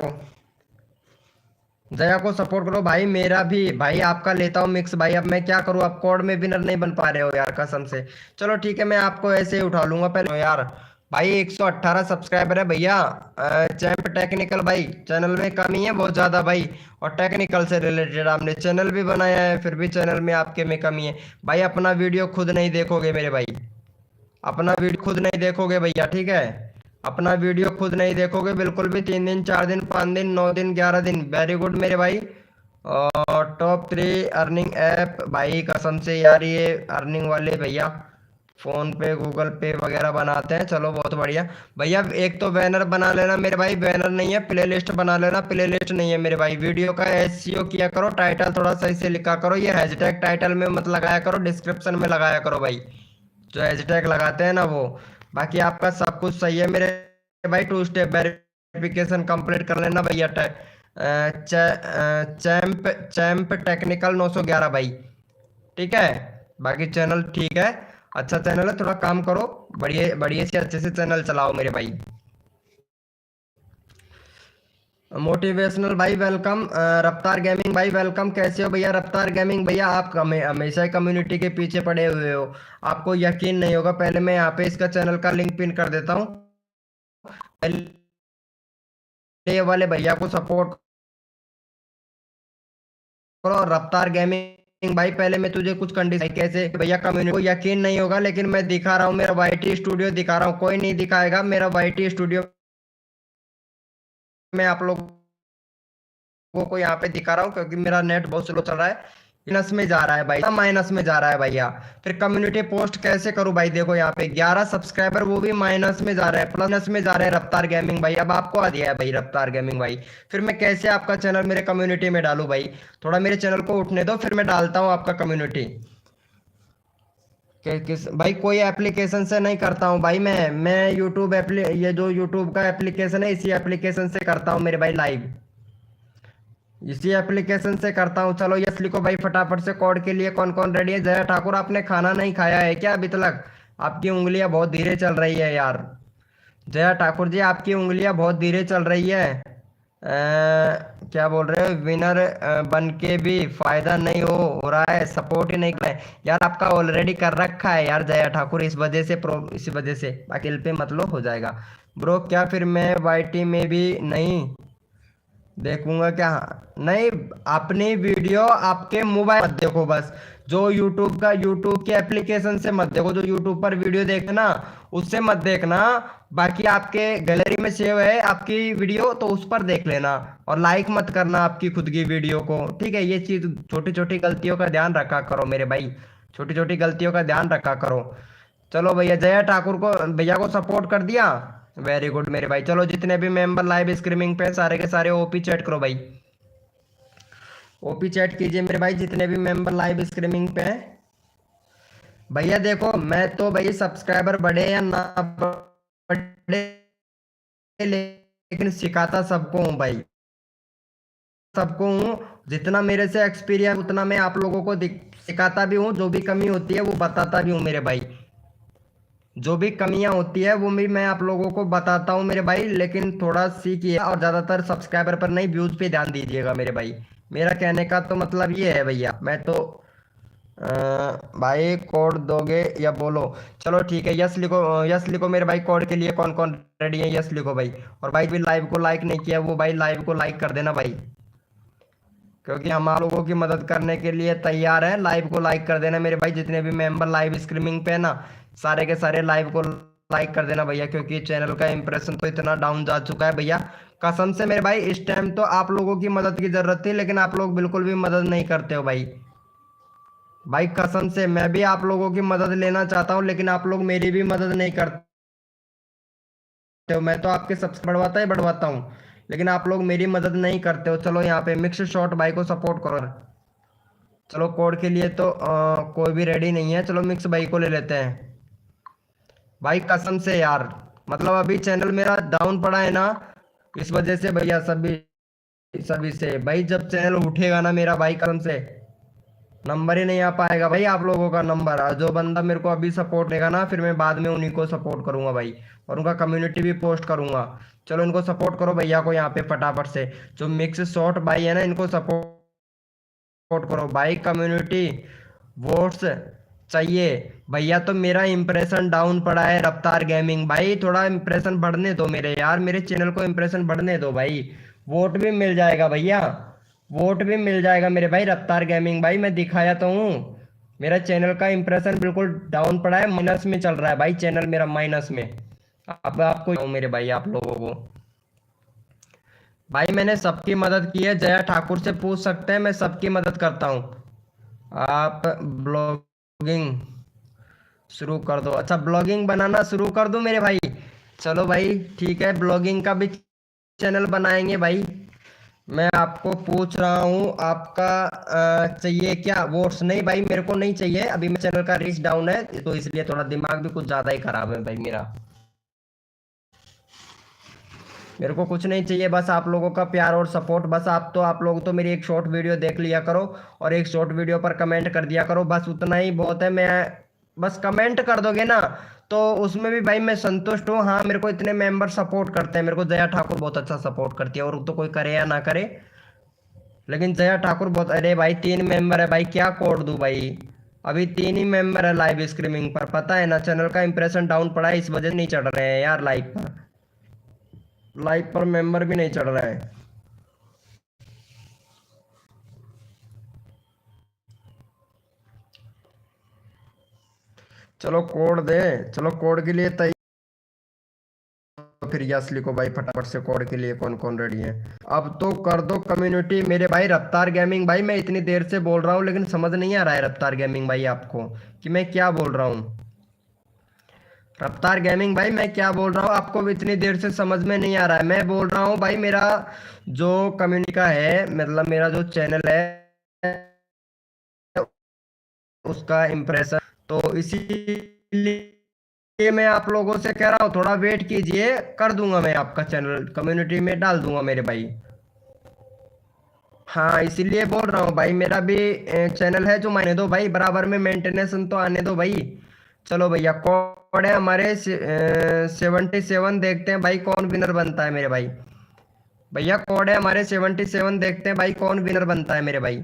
को सपोर्ट करो भाई। मेरा भी भाई आपका लेता हूँ मिक्स भाई, अब मैं क्या करूँ, आप कोड में विनर नहीं बन पा रहे हो यार कसम से। चलो ठीक है, मैं आपको ऐसे ही उठा लूंगा पहले यार। भाई 118 सब्सक्राइबर है भैया। चैंप टेक्निकल भाई चैनल में कमी है बहुत ज्यादा भाई, और टेक्निकल से रिलेटेड आपने चैनल भी बनाया है फिर भी चैनल में आपके में कमी है। भाई अपना वीडियो खुद नहीं देखोगे मेरे भाई, अपना वीडियो खुद नहीं देखोगे भैया, ठीक है। अपना वीडियो खुद नहीं देखोगे बिल्कुल भी, 3 दिन 4 दिन 5 दिन 9 दिन 11 दिन, वेरी गुड मेरे भाई। और टॉप 3 अर्निंग ऐप भाई कसम से यार, ये अर्निंग वाले भैया फोन पे गूगल पे वगैरह बनाते हैं, चलो बहुत बढ़िया। भैया एक तो बैनर बना लेना मेरे भाई, बैनर नहीं है प्लेलिस्ट बना लेना, प्लेलिस्ट नहीं है मेरे भाई। वीडियो का एसईओ किया करो, टाइटल थोड़ा सही से लिखा करो, ये हैशटैग टाइटल में मत लगाया करो, डिस्क्रिप्शन में लगाया करो भाई, जो हैशटैग लगाते हैं ना वो। बाकी आपका सब कुछ सही है मेरे भाई, 2 स्टेप वेरिफिकेशन कंप्लीट कर लेना भैया। चैम्प चैम्प टेक्निकल 911 भाई, ठीक है। बाकी चैनल ठीक है, अच्छा चैनल है, थोड़ा काम करो, बढ़िया बढ़िया से अच्छे से चैनल चलाओ मेरे भाई। मोटिवेशनल भाई वेलकम, रफ्तार गेमिंग भाई वेलकम, कैसे हो भैया रफ्तार गेमिंग भैया। आप हमेशा ही कम्युनिटी के पीछे पड़े हुए हो, आपको यकीन नहीं होगा, पहले मैं यहाँ पे इसका चैनल का लिंक पिन कर देता हूँ, ये वाले भैया को सपोर्ट करो। रफ्तार गेमिंग भाई पहले मैं तुझे कुछ कंडीशन कैसे भैया, कम्युनिटी को यकीन नहीं होगा लेकिन मैं दिखा रहा हूँ, मेरा वाईटी स्टूडियो दिखा रहा हूँ, कोई नहीं दिखाएगा मेरा वाईटी स्टूडियो, मैं आप लोगों को यहाँ पे दिखा रहा हूँ क्योंकि मेरा नेट बहुत स्लो चल रहा है, माइनस में जा रहा है भाई, माइनस में जा रहा है भैया। फिर कम्युनिटी पोस्ट कैसे करूँ भाई, देखो यहाँ पे 11 सब्सक्राइबर वो भी माइनस में जा रहा है, प्लस में जा रहा है रफ्तार गेमिंग भाई, अब आपको आ दिया है भाई रफ्तार गेमिंग भाई। फिर मैं कैसे आपका चैनल मेरे कम्युनिटी में डालूं भाई, थोड़ा मेरे चैनल को उठने दो फिर मैं डालता हूँ आपका कम्युनिटी। किस भाई, कोई एप्लीकेशन से नहीं करता हूँ भाई, मैं यूट्यूब ये जो यूट्यूब का एप्लीकेशन है इसी एप्लीकेशन से करता हूँ मेरे भाई लाइव, इसी एप्लीकेशन से करता हूँ। चलो यस लिखो भाई फटाफट से, कोड के लिए कौन कौन रेडी है। जया ठाकुर आपने खाना नहीं खाया है क्या अभी तक, आपकी उंगलियां बहुत धीरे चल रही है यार। जया ठाकुर जी आपकी उंगलियां बहुत धीरे चल रही है, क्या बोल रहे हो, विनर बन के भी फायदा नहीं हो रहा है, सपोर्ट ही नहीं कर रहे हैं यार, आपका ऑलरेडी कर रखा है यार जया ठाकुर, इस वजह से इस वजह से बाकी पे मतलब हो जाएगा ब्रो। क्या फिर मैं वाईटी में भी नहीं देखूंगा क्या, नहीं अपनी वीडियो आपके मोबाइल मत देखो बस, जो यूट्यूब का यूट्यूब के एप्लीकेशन से मत देखो, जो यूट्यूब पर वीडियो देखना उससे मत देखना, बाकी आपके गैलरी में सेव है आपकी वीडियो तो उस पर देख लेना, और लाइक मत करना आपकी खुद की वीडियो को, ठीक है। ये चीज छोटी छोटी गलतियों का ध्यान रखा करो मेरे भाई, छोटी छोटी गलतियों का ध्यान रखा करो। चलो भैया जया ठाकुर को भैया को सपोर्ट कर दिया, वेरी गुड मेरे भाई। चलो जितने भी मेंबर लाइव स्ट्रीमिंग पे सारे के सारे ओपी चैट करो भाई, ओपी चैट कीजिए मेरे भाई जितने भी मेंबर लाइव स्ट्रीमिंग पे हैं। भैया देखो मैं तो भाई सब्सक्राइबर बढ़े या ना बढ़े, लेकिन सिखाता सबको हूँ भाई, सबको हूँ, जितना मेरे से एक्सपीरियंस उतना मैं आप लोगों को सिखाता भी हूँ, जो भी कमी होती है वो बताता भी हूँ मेरे भाई, जो भी कमियां होती है वो भी मैं आप लोगों को बताता हूँ मेरे भाई, लेकिन थोड़ा सीखिए और ज़्यादातर सब्सक्राइबर पर नहीं व्यूज़ पे ध्यान दीजिएगा मेरे भाई। मेरा कहने का तो मतलब ये है भैया, मैं तो भाई कोड दोगे या बोलो, चलो ठीक है यस लिखो, यस लिखो मेरे भाई, कोड के लिए कौन कौन रेडी है यस लिखो भाई। और भाई भी लाइव को लाइक नहीं किया वो भाई लाइव को लाइक कर देना भाई, क्योंकि हम आप लोगों की मदद करने के लिए तैयार हैं, लाइव को लाइक कर देना मेरे भाई, जितने भी मेंबर लाइव स्ट्रीमिंग पे है ना सारे के सारे लाइव को लाइक कर देना भैया, क्योंकि चैनल का इंप्रेशन तो इतना डाउन जा चुका है भैया कसम से मेरे भाई। इस टाइम तो आप लोगों की मदद की जरूरत थी लेकिन आप लोग बिल्कुल भी मदद नहीं करते हो भाई, भाई कसम से मैं भी आप लोगों की मदद लेना चाहता हूँ लेकिन आप लोग मेरी भी मदद नहीं करते हो, मैं तो आपके सबसे बढ़वाता ही बढ़वाता हूँ लेकिन आप लोग मेरी मदद नहीं करते हो। चलो यहाँ पे मिक्स शॉट भाई को सपोर्ट करो, चलो कोड के लिए तो कोई भी रेडी नहीं है, चलो मिक्स भाई को ले लेते हैं भाई कसम से यार, मतलब अभी चैनल मेरा डाउन पड़ा है ना, इस वजह से भैया सभी सभी से भाई, जब चैनल उठेगा ना मेरा भाई, कसम से नंबर ही नहीं आ पाएगा भाई आप लोगों का नंबर। जो बंदा मेरे को अभी सपोर्ट देगा ना, फिर मैं बाद में उन्हीं को सपोर्ट करूंगा भाई, और उनका कम्युनिटी भी पोस्ट करूंगा। चलो इनको सपोर्ट करो भैया को यहाँ पे फटाफट से। जो मिक्स शॉट भाई है ना, इनको सपोर्ट करो भाई। कम्युनिटी वोट्स चाहिए भैया। तो मेरा इंप्रेशन डाउन पड़ा है रफ्तार गेमिंग भाई, थोड़ा इंप्रेशन बढ़ने दो मेरे यार, मेरे चैनल को इंप्रेशन बढ़ने दो भाई। वोट भी मिल जाएगा भैया, वोट भी मिल जाएगा मेरे भाई। रफ्तार गेमिंग भाई मैं दिखाया तो हूँ, मेरा चैनल का इंप्रेशन बिल्कुल डाउन पड़ा है, माइनस में चल रहा है भाई चैनल मेरा, माइनस में। अब आपको मेरे भाई आप लोगों को भाई, मैंने सबकी मदद की है, जया ठाकुर से पूछ सकते हैं, मैं सबकी मदद करता हूँ। आप ब्लॉगिंग शुरू कर दो, अच्छा ब्लॉगिंग बनाना शुरू कर दो मेरे भाई। चलो भाई ठीक है, ब्लॉगिंग का भी चैनल बनाएंगे भाई। मैं आपको पूछ रहा हूँ आपका चाहिए क्या वोट्स? नहीं भाई मेरे को नहीं चाहिए अभी, मेरे चैनल का रीच डाउन है, तो इसलिए थोड़ा दिमाग भी कुछ ज़्यादा ही खराब है भाई मेरा। मेरे को कुछ नहीं चाहिए, बस आप लोगों का प्यार और सपोर्ट। बस आप लोग तो मेरी एक शॉर्ट वीडियो देख लिया करो, और एक शॉर्ट वीडियो पर कमेंट कर दिया करो, बस उतना ही बहुत है। मैं बस कमेंट कर दोगे ना, तो उसमें भी भाई मैं संतुष्ट हूँ। हाँ मेरे को इतने मेंबर सपोर्ट करते हैं, मेरे को जया ठाकुर बहुत अच्छा सपोर्ट करती है, और तो कोई करे या ना करे, लेकिन जया ठाकुर बहुत। अरे भाई 3 मेंबर है भाई, क्या कोड दूं भाई? अभी 3 ही मेंबर है लाइव स्ट्रीमिंग पर, पता है ना चैनल का इंप्रेशन डाउन पड़ा है, इस वजह से नहीं चढ़ रहे हैं यार लाइव पर। लाइव पर मेंबर भी नहीं चढ़ रहा है। चलो कोड दे, चलो कोड के लिए तैयार। फिर यस लिखो भाई फटाफट से, कोड के लिए कौन कौन रेडी है? अब तो कर दो कम्युनिटी मेरे भाई। रफ्तार गेमिंग भाई मैं इतनी देर से बोल रहा हूँ, लेकिन समझ नहीं आ रहा है रफ्तार गेमिंग भाई आपको कि मैं क्या बोल रहा हूँ। रफ्तार गेमिंग भाई मैं क्या बोल रहा हूँ आपको भी इतनी देर से समझ में नहीं आ रहा है। मैं बोल रहा हूँ भाई, मेरा जो कम्युनिटी का है, मतलब मेरा जो चैनल है उसका इम्प्रेशन, तो इसीलिए मैं आप लोगों से कह रहा हूँ थोड़ा वेट कीजिए, कर दूंगा मैं आपका चैनल कम्युनिटी में डाल दूंगा मेरे भाई। हाँ इसीलिए बोल रहा हूँ भाई, मेरा भी चैनल है जो मायने दो भाई, बराबर में मेंटेनेंस तो आने दो भाई। चलो भैया कोड है हमारे 77, देखते हैं भाई कौन विनर बनता है मेरे भाई। भैया कोड है हमारे 77, देखते हैं भाई कौन विनर बनता है मेरे भाई।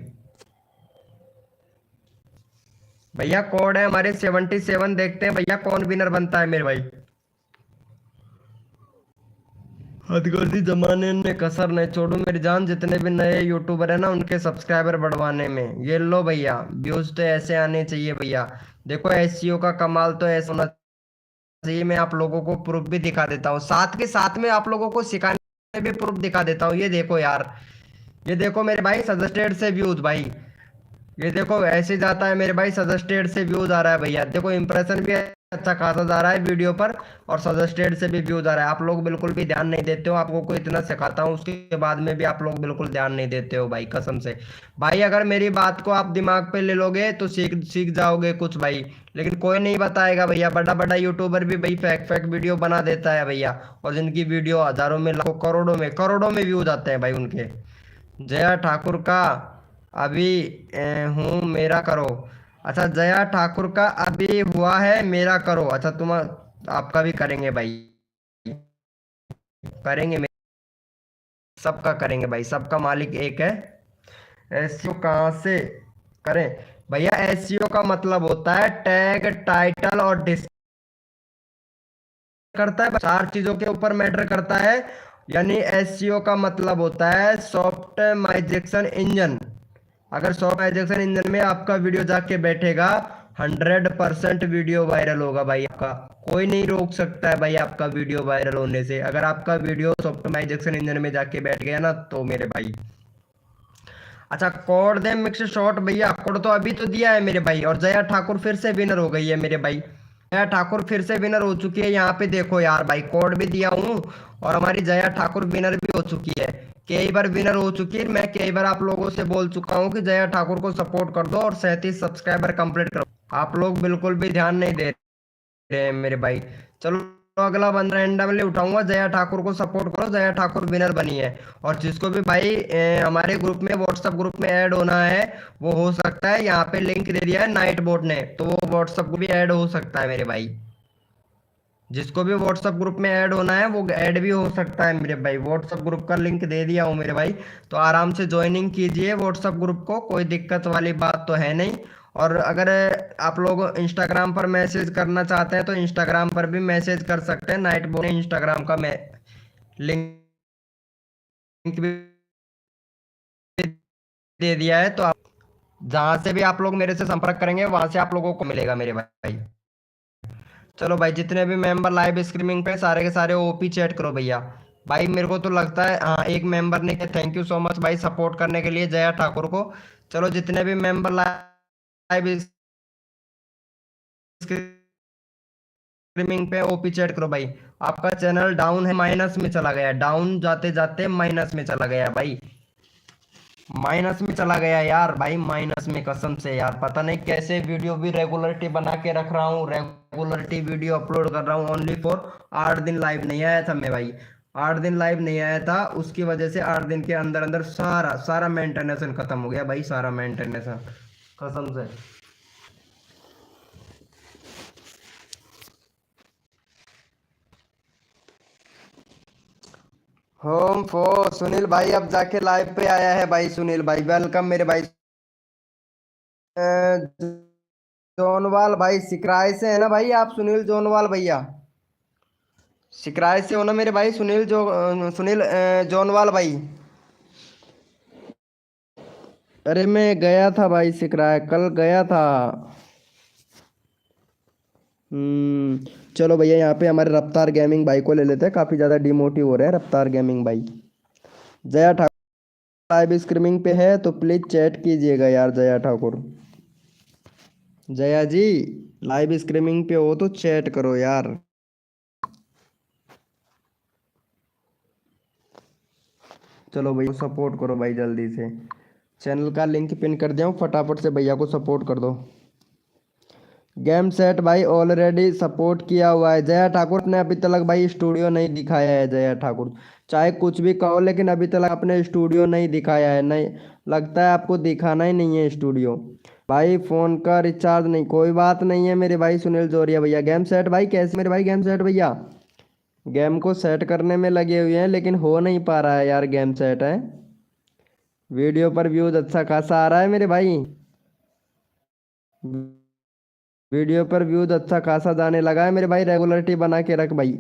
भैया कोड है हमारे 77, देखते हैं भैया कौन विनर बनता है मेरे भाई। हदगर्दी जमाने में कसर नहीं छोड़ू मेरी जान, जितने भी नए यूट्यूबर है ना उनके सब्सक्राइबर बढ़वाने में। ये लो भैया, व्यूज तो ऐसे आने चाहिए भैया। देखो एसईओ का कमाल तो ऐसा होना चाहिए। मैं आप लोगों को प्रूफ भी दिखा देता हूँ, साथ के साथ में आप लोगों को सिखाने में भी प्रूफ दिखा देता हूँ। ये देखो यार, ये देखो मेरे भाई सजेस्टेड से व्यूज भाई, ये देखो ऐसे जाता है मेरे भाई, सजेस्टेड से व्यूज आ रहा है भैया। देखो इंप्रेशन भी अच्छा खासा जा रहा है वीडियो पर, और सजेस्टेड से भी व्यूज आ रहा है। आप लोग बिल्कुल भी ध्यान नहीं देते हो, आप लोगों को इतना सिखाता हूँ उसके बाद में भी आप लोग बिल्कुल ध्यान नहीं देते हो भाई, कसम से। भाई अगर मेरी बात को आप दिमाग पे ले लोगे तो सीख सीख जाओगे कुछ भाई, लेकिन कोई नहीं बताएगा भैया। बड़ा बड़ा यूट्यूबर भी भाई फेक फेक वीडियो बना देता है भैया, और जिनकी वीडियो हजारों में, लाखों, करोड़ों में व्यूज आते हैं भाई उनके। जया ठाकुर का अभी हूँ मेरा करो। अच्छा जया ठाकुर का अभी हुआ है मेरा करो। अच्छा तुम आपका भी करेंगे भाई, करेंगे सबका करेंगे भाई, सबका मालिक एक है। एसईओ कहाँ से करें भैया? एसईओ का मतलब होता है टैग, टाइटल और डिस्क करता है, 4 चीजों के ऊपर मैटर करता है। यानी एसईओ का मतलब होता है सॉफ्टमाइजेशन इंजन। अगर सॉफ्टमाइजेशन इंजन में आपका वीडियो जाके बैठेगा, 100% वीडियो वायरल होगा भाई आपका। कोई नहीं रोक सकता है भाई आपका वीडियो वायरल होने से, अगर आपका वीडियो सॉफ्टमाइजेशन इंजन में जाके बैठ गया ना तो मेरे भाई। अच्छा कोड दे मिक्स शॉट भैया, कोड तो अभी तो दिया है मेरे भाई, और जया ठाकुर फिर से विनर हो गई है मेरे भाई। जया ठाकुर फिर से विनर हो चुकी है, यहाँ पे देखो यार भाई, कोड भी दिया हूँ, और हमारी जया ठाकुर विनर भी हो चुकी है। कई बार विनर हो चुकी है, मैं कई बार आप लोगों से बोल चुका हूँ कि जया ठाकुर को सपोर्ट कर दो और 37 सब्सक्राइबर कंप्लीट करो। आप लोग बिल्कुल भी ध्यान नहीं दे रहे हैं मेरे भाई। चलो अगला बंदा रैंडमली उठाऊंगा, जया ठाकुर को सपोर्ट करो, जया ठाकुर विनर बनी है। और जिसको भी भाई हमारे ग्रुप में, व्हाट्सएप ग्रुप में ऐड होना है, वो हो सकता है, यहाँ पे लिंक दे दिया है नाइट बोट ने, तो वो व्हाट्सएप को भी ऐड हो सकता है मेरे भाई। जिसको भी व्हाट्सएप ग्रुप में ऐड होना है वो ऐड भी हो सकता है मेरे भाई। व्हाट्सएप ग्रुप का लिंक दे दिया हूँ मेरे भाई, तो आराम से ज्वाइनिंग कीजिए व्हाट्सएप ग्रुप को, कोई दिक्कत वाली बात तो है नहीं। और अगर आप लोग इंस्टाग्राम पर मैसेज करना चाहते हैं तो इंस्टाग्राम पर भी मैसेज कर सकते हैं, नाइट बोट ने इंस्टाग्राम का मैं लिंक भी दे दिया है, तो आप जहां से भी आप लोग मेरे से संपर्क करेंगे वहां से आप लोगों को मिलेगा मेरे भाई। चलो भाई, जितने भी मेंबर लाइव स्ट्रीमिंग पे सारे के सारे ओपी चैट करो भैया। भाई मेरे को तो लगता है हाँ, एक मेंबर ने कहा थैंक यू सो मच भाई सपोर्ट करने के लिए जया ठाकुर को। चलो जितने भी मेंबर लाइव स्ट्रीमिंग पे ओपी चैट करो भाई। आपका चैनल डाउन है, माइनस में चला गया, डाउन जाते जाते माइनस में चला गया भाई, माइनस में चला गया यार भाई, माइनस में कसम से यार। पता नहीं कैसे, वीडियो भी रेगुलरिटी बना के रख रहा हूँ, रेगुलरिटी वीडियो अपलोड कर रहा हूँ ओनली फॉर 8 दिन लाइव नहीं आया था मैं भाई, 8 दिन लाइव नहीं आया था, उसकी वजह से 8 दिन के अंदर अंदर सारा सारा मेंटेनेंस खत्म हो गया भाई, सारा मेंटेनेंस कसम से। होम फो सुनील भाई अब जाके लाइव पे आया है भाई, सुनील भाई वेलकम मेरे भाई। जोनवाल भाई सिकराय से है ना भाई आप, सुनील जोनवाल भैया सिकराय से हो ना मेरे भाई, सुनील जोनवाल भाई। अरे मैं गया था भाई सिकराय, कल गया था। चलो भैया यहाँ पे हमारे रफ्तार गेमिंग भाई को ले लेते हैं, काफ़ी ज़्यादा डिमोटिव हो रहे हैं रफ्तार गेमिंग भाई। जया ठाकुर लाइव स्ट्रीमिंग पे है तो प्लीज़ चैट कीजिएगा यार जया ठाकुर। जया जी लाइव स्ट्रीमिंग पे हो तो चैट करो यार। चलो भैया सपोर्ट करो भाई जल्दी से, चैनल का लिंक पिन कर दिया हूँ, फटाफट से भैया को सपोर्ट कर दो। गेम सेट भाई ऑलरेडी सपोर्ट किया हुआ है। जया ठाकुर ने अभी तक भाई स्टूडियो नहीं दिखाया है, जया ठाकुर चाहे कुछ भी कहो लेकिन अभी तक आपने स्टूडियो नहीं दिखाया है, नहीं लगता है आपको दिखाना ही नहीं है स्टूडियो। भाई फ़ोन का रिचार्ज नहीं, कोई बात नहीं है मेरे भाई सुनील जोरिया भैया। गेम सेट भाई कैसे मेरे भाई, गेम सेट भैया गेम को सेट करने में लगे हुए हैं लेकिन हो नहीं पा रहा है यार गेम सेट है। वीडियो पर व्यूज अच्छा खासा आ रहा है मेरे भाई, वीडियो पर व्यूज अच्छा खासा जाने लगा है मेरे भाई। रेगुलरिटी बना के रख भाई,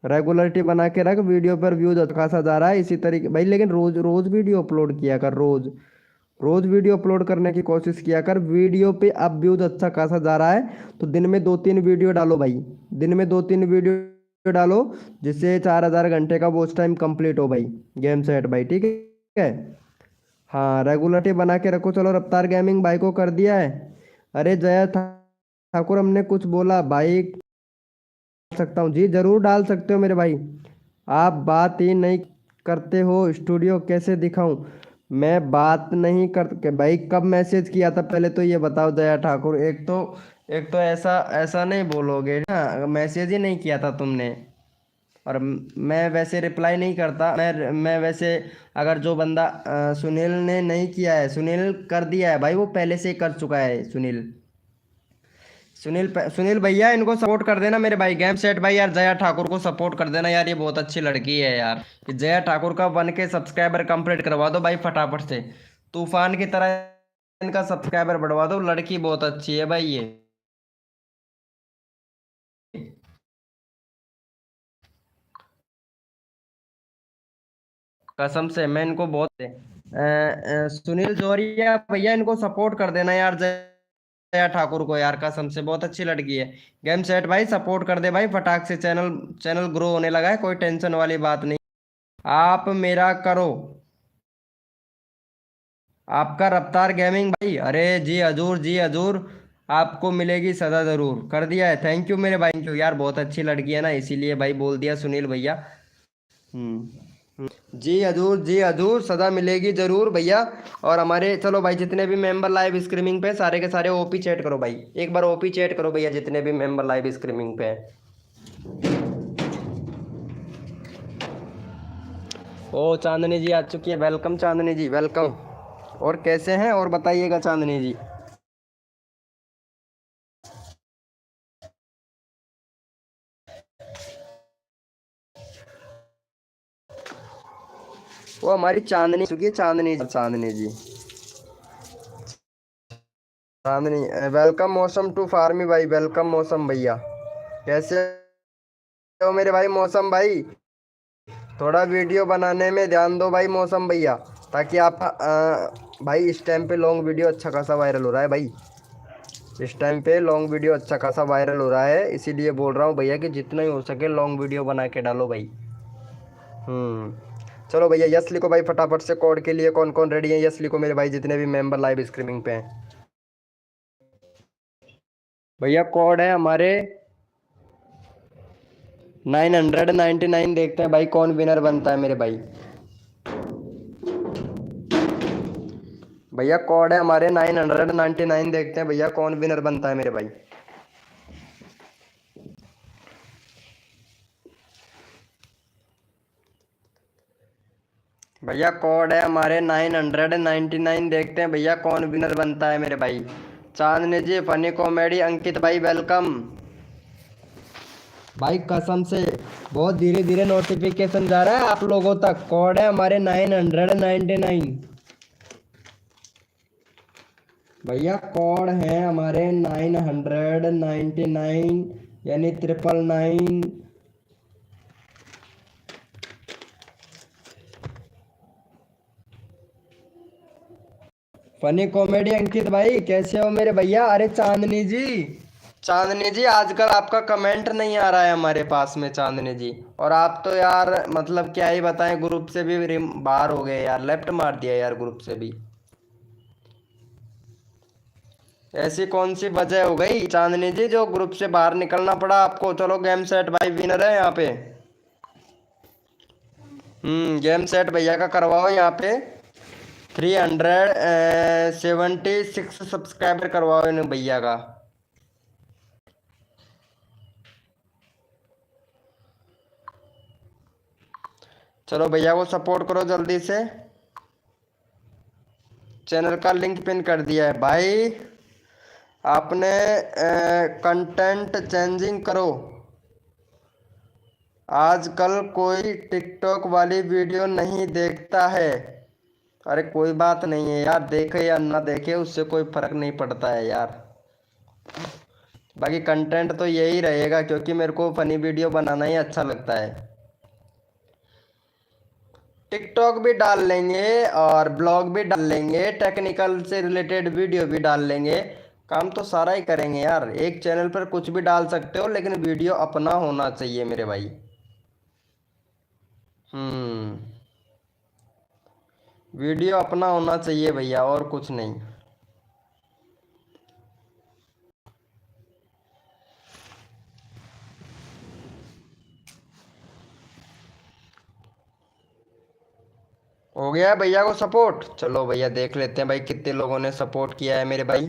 रेगुलरिटी बना के रख, वीडियो पर व्यूज अच्छा खासा जा रहा है इसी तरीके भाई। लेकिन रोज रोज वीडियो अपलोड किया कर, रोज रोज वीडियो अपलोड करने की कोशिश किया कर। वीडियो पे अब व्यूज अच्छा खासा जा रहा है तो दिन में 2-3 वीडियो डालो भाई, दिन में 2-3 वीडियो डालो, जिससे 4,000 घंटे का वॉच टाइम कंप्लीट हो भाई। गेम सेट भाई ठीक है। हाँ रेगुलरिटी बना के रखो। चलो रफ्तार गेमिंग भाई को कर दिया है। अरे जया ठाकुर हमने कुछ बोला भाई, सकता हूँ जी, जरूर डाल सकते हो मेरे भाई, आप बात ही नहीं करते हो, स्टूडियो कैसे दिखाऊं। मैं बात नहीं कर के भाई, कब मैसेज किया था पहले तो ये बताओ जया ठाकुर। एक तो ऐसा ऐसा नहीं बोलोगे ना, मैसेज ही नहीं किया था तुमने। और मैं वैसे रिप्लाई नहीं करता, मैं वैसे अगर जो बंदा सुनील ने नहीं किया है, सुनील कर दिया है भाई, वो पहले से ही कर चुका है सुनील। सुनील भैया इनको सपोर्ट कर देना मेरे भाई, गेम सेट भाई यार जया ठाकुर को सपोर्ट कर देना यार, ये बहुत अच्छी लड़की है यार। ये जया ठाकुर का 1K सब्सक्राइबर कंप्लीट करवा दो भाई फटाफट से, तूफान की तरह इनका सब्सक्राइबर बढ़वा दो, लड़की बहुत अच्छी है भाई ये। कसम से मैं इनको बहुत सुनील जोरिया भैया इनको सपोर्ट कर देना यार जया ठाकुर को यार, कसम से बहुत अच्छी लड़की है। गेम सेट भाई सपोर्ट कर दे भाई फटाक से, चैनल चैनल ग्रो होने लगा है, कोई टेंशन वाली बात नहीं। आप मेरा करो, आपका रफ्तार गेमिंग भाई, अरे जी हजूर जी हजूर, आपको मिलेगी सदा जरूर, कर दिया है। थैंक यू मेरे भाई, क्यों यार बहुत अच्छी लड़की है ना इसीलिए भाई बोल दिया सुनील भैया। जी हजूर सदा मिलेगी जरूर भैया। और हमारे चलो भाई जितने भी मेंबर लाइव स्ट्रीमिंग पे सारे के सारे ओपी चैट करो भाई, एक बार ओपी चैट करो भैया जितने भी मेंबर लाइव स्ट्रीमिंग पे हैं। ओ चांदनी जी आ चुकी है, वेलकम चांदनी जी, वेलकम। और कैसे हैं और बताइएगा चांदनी जी। वो हमारी चांदनी चुकी है, चांदनी चांदनी जी, चांदनी। वेलकम मौसम टू फार्मी भाई, वेलकम मौसम भैया। कैसे हो मेरे भाई मौसम भाई? थोड़ा वीडियो बनाने में ध्यान दो भाई मौसम भैया, ताकि आप भाई इस टाइम पे लॉन्ग वीडियो अच्छा खासा वायरल हो रहा है भाई। इस टाइम पे लॉन्ग वीडियो अच्छा खासा वायरल हो रहा है, इसीलिए बोल रहा हूँ भैया कि जितना ही हो सके लॉन्ग वीडियो बना के डालो भाई। चलो भैया यस लिखो भाई फटाफट से। कोड के लिए कौन कौन रेडी है? यस लिखो मेरे भाई जितने भी मेंबर लाइव स्ट्रीमिंग पे हैं। भैया कोड है हमारे 999। देखते हैं भाई कौन विनर बनता है मेरे भाई। भैया कोड है हमारे 999। देखते हैं भैया कौन विनर बनता है मेरे भाई। भैया कोड है हमारे 999। देखते हैं भैया कौन विनर बनता है मेरे भाई। चांदनी जी, फनी कॉमेडी, अंकित भाई वेलकम। भाई कसम से बहुत धीरे धीरे नोटिफिकेशन जा रहा है आप लोगों तक। कोड है हमारे 999। भैया कोड है हमारे 999, यानी 999। फनी कॉमेडी अंकित भाई कैसे हो मेरे भैया? अरे चांदनी जी, चांदनी जी आजकल आपका कमेंट नहीं आ रहा है हमारे पास में चांदनी जी। और आप तो यार मतलब क्या ही बताएं, ग्रुप से भी बाहर हो गए यार, लेफ्ट मार दिया यार ग्रुप से भी। ऐसी कौन सी वजह हो गई चांदनी जी जो ग्रुप से बाहर निकलना पड़ा आपको? चलो गेम सेट भाई विनर है यहाँ पे। गेम सेट भैया का करवाओ यहाँ पे। 376 सब्सक्राइबर करवाओ इन भैया का। चलो भैया को सपोर्ट करो जल्दी से। चैनल का लिंक पिन कर दिया है भाई। आपने कंटेंट चेंजिंग करो। आजकल कोई टिकटॉक वाली वीडियो नहीं देखता है। अरे कोई बात नहीं है यार, देखे या ना देखे उससे कोई फर्क नहीं पड़ता है यार। बाकी कंटेंट तो यही रहेगा, क्योंकि मेरे को फनी वीडियो बनाना ही अच्छा लगता है। टिकटॉक भी डाल लेंगे और ब्लॉग भी डाल लेंगे, टेक्निकल से रिलेटेड वीडियो भी डाल लेंगे। काम तो सारा ही करेंगे यार। एक चैनल पर कुछ भी डाल सकते हो, लेकिन वीडियो अपना होना चाहिए मेरे भाई। हम्म वीडियो अपना होना चाहिए भैया, और कुछ नहीं। हो गया है भैया को सपोर्ट। चलो भैया देख लेते हैं भाई कितने लोगों ने सपोर्ट किया है मेरे भाई।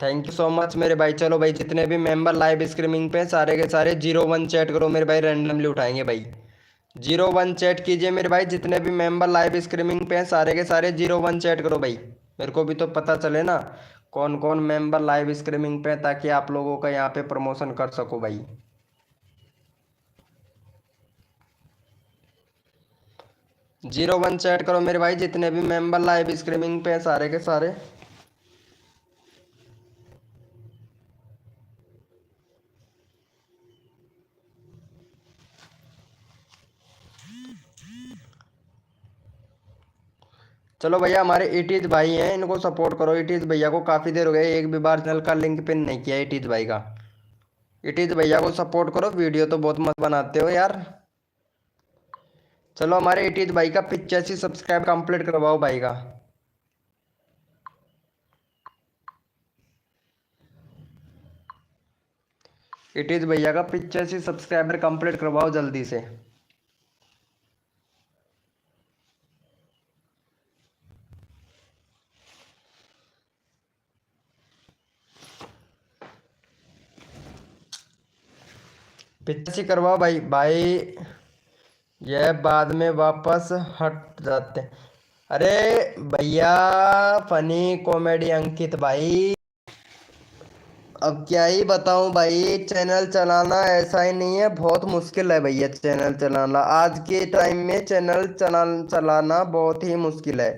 थैंक यू सो मच मेरे भाई। चलो भाई जितने भी मेंबर लाइव स्ट्रीमिंग पे सारे के सारे 01 चैट करो मेरे भाई, रैंडमली उठाएंगे भाई। 01 चैट कीजिए मेरे भाई, जितने भी मेंबर लाइव स्ट्रीमिंग पे हैं सारे के सारे 01 चैट करो भाई। मेरे को भी तो पता चले ना कौन कौन मेंबर लाइव स्ट्रीमिंग पे हैं, ताकि आप लोगों का यहाँ पे प्रमोशन कर सको भाई। 01 चैट करो मेरे भाई, जितने भी मेंबर लाइव स्ट्रीमिंग पे हैं सारे के सारे। चलो भैया हमारे इटीज भाई हैं, इनको सपोर्ट करो। इटीज भैया को काफ़ी देर हो गई, एक भी बार चैनल का लिंक पिन नहीं किया इटीज भाई का। इटीज भैया को सपोर्ट करो, वीडियो तो बहुत मस्त बनाते हो यार। चलो हमारे इटीज भाई का 85 सब्सक्राइब कंप्लीट करवाओ भाई का। इटीज भैया का 85 सब्सक्राइबर कंप्लीट करवाओ जल्दी से। पिचासी करवाओ भाई भाई। यह बाद में वापस हट जाते हैं। अरे भैया, फनी कॉमेडी अंकित भाई, अब क्या ही बताऊं भाई, चैनल चलाना ऐसा ही नहीं है, बहुत मुश्किल है भैया चैनल चलाना। आज के टाइम में चैनल चलाना बहुत ही मुश्किल है।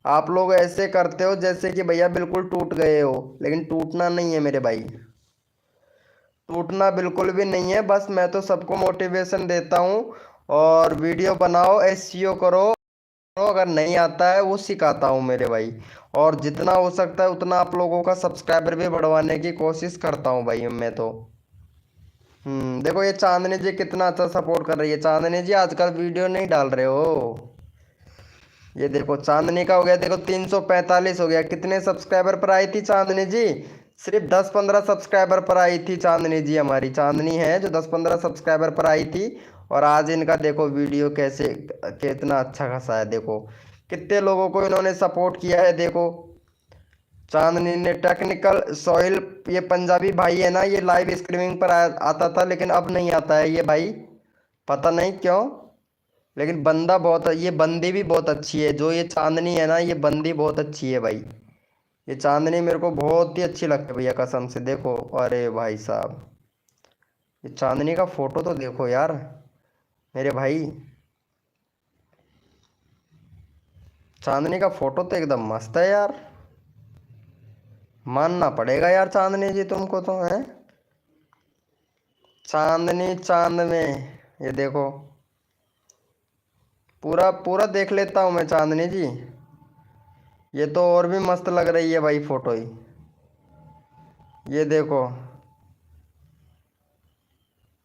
आप लोग ऐसे करते हो जैसे कि भैया बिल्कुल टूट गए हो, लेकिन टूटना नहीं है मेरे भाई, टूटना बिल्कुल भी नहीं है। बस मैं तो सबको मोटिवेशन देता हूँ, और वीडियो बनाओ, एसईओ करो, अगर नहीं आता है वो सिखाता हूँ मेरे भाई। और जितना हो सकता है उतना आप लोगों का सब्सक्राइबर भी बढ़वाने की कोशिश करता हूँ भाई मैं तो। देखो ये चांदनी जी कितना अच्छा सपोर्ट कर रही है। चांदनी जी आजकल वीडियो नहीं डाल रहे हो। ये देखो चांदनी का हो गया, देखो 345 हो गया। कितने सब्सक्राइबर पर आई थी चांदनी जी? सिर्फ 10-15 सब्सक्राइबर पर आई थी चांदनी जी। हमारी चांदनी है जो 10-15 सब्सक्राइबर पर आई थी, और आज इनका देखो वीडियो कैसे कितना अच्छा खासा है। देखो कितने लोगों को इन्होंने सपोर्ट किया है। देखो चांदनी ने टेक्निकल सोहिल, ये पंजाबी भाई है ना, ये लाइव स्ट्रीमिंग पर आता था, लेकिन अब नहीं आता है ये भाई, पता नहीं क्यों। लेकिन बंदा बहुत, ये बंदी भी बहुत अच्छी है। जो ये चांदनी है ना, ये बंदी बहुत अच्छी है भाई। ये चांदनी मेरे को बहुत ही अच्छी लगती है भैया कसम से। देखो अरे भाई साहब, ये चांदनी का फोटो तो देखो यार मेरे भाई, चांदनी का फोटो तो एकदम मस्त है यार। मानना पड़ेगा यार चांदनी जी तुमको तो है। चांदनी चांद में, ये देखो पूरा पूरा देख लेता हूँ मैं चांदनी जी। ये तो और भी मस्त लग रही है भाई फोटो ही। ये देखो,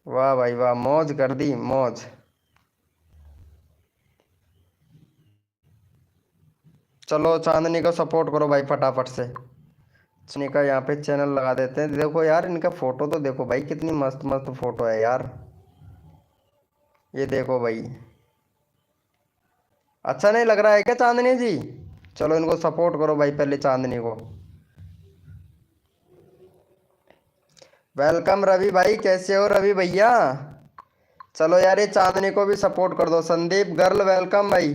वाह भाई वाह, मौज कर दी मौज। चलो चांदनी को सपोर्ट करो भाई फटाफट से। चांदनी का यहाँ पे चैनल लगा देते हैं। देखो यार इनका फोटो तो देखो भाई, कितनी मस्त मस्त फोटो है यार। ये देखो भाई, अच्छा नहीं लग रहा है क्या चांदनी जी? चलो इनको सपोर्ट करो भाई पहले चांदनी को। वेलकम रवि भाई, कैसे हो रवि भैया? चलो यार ये चांदनी को भी सपोर्ट कर दो। संदीप गर्ल वेलकम भाई।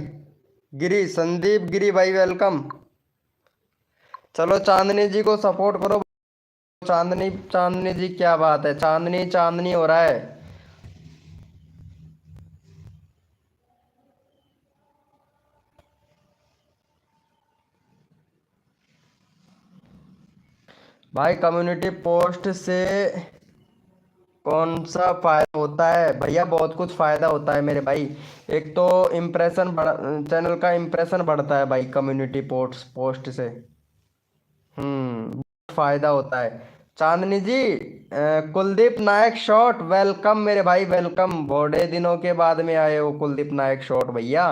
गिरी, संदीप गिरी भाई वेलकम। चलो चांदनी जी को सपोर्ट करो। चांदनी चांदनी जी क्या बात है, चांदनी चांदनी हो रहा है। भाई कम्युनिटी पोस्ट से कौन सा फायदा होता है भैया? बहुत कुछ फायदा होता है मेरे भाई। एक तो इम्प्रेशन बढ़, चैनल का इम्प्रेशन बढ़ता है भाई कम्युनिटी पोस्ट पोस्ट से। बहुत फायदा होता है। चांदनी जी, कुलदीप नायक शॉट वेलकम मेरे भाई वेलकम। बड़े दिनों के बाद में आए हो कुलदीप नायक शॉट भैया,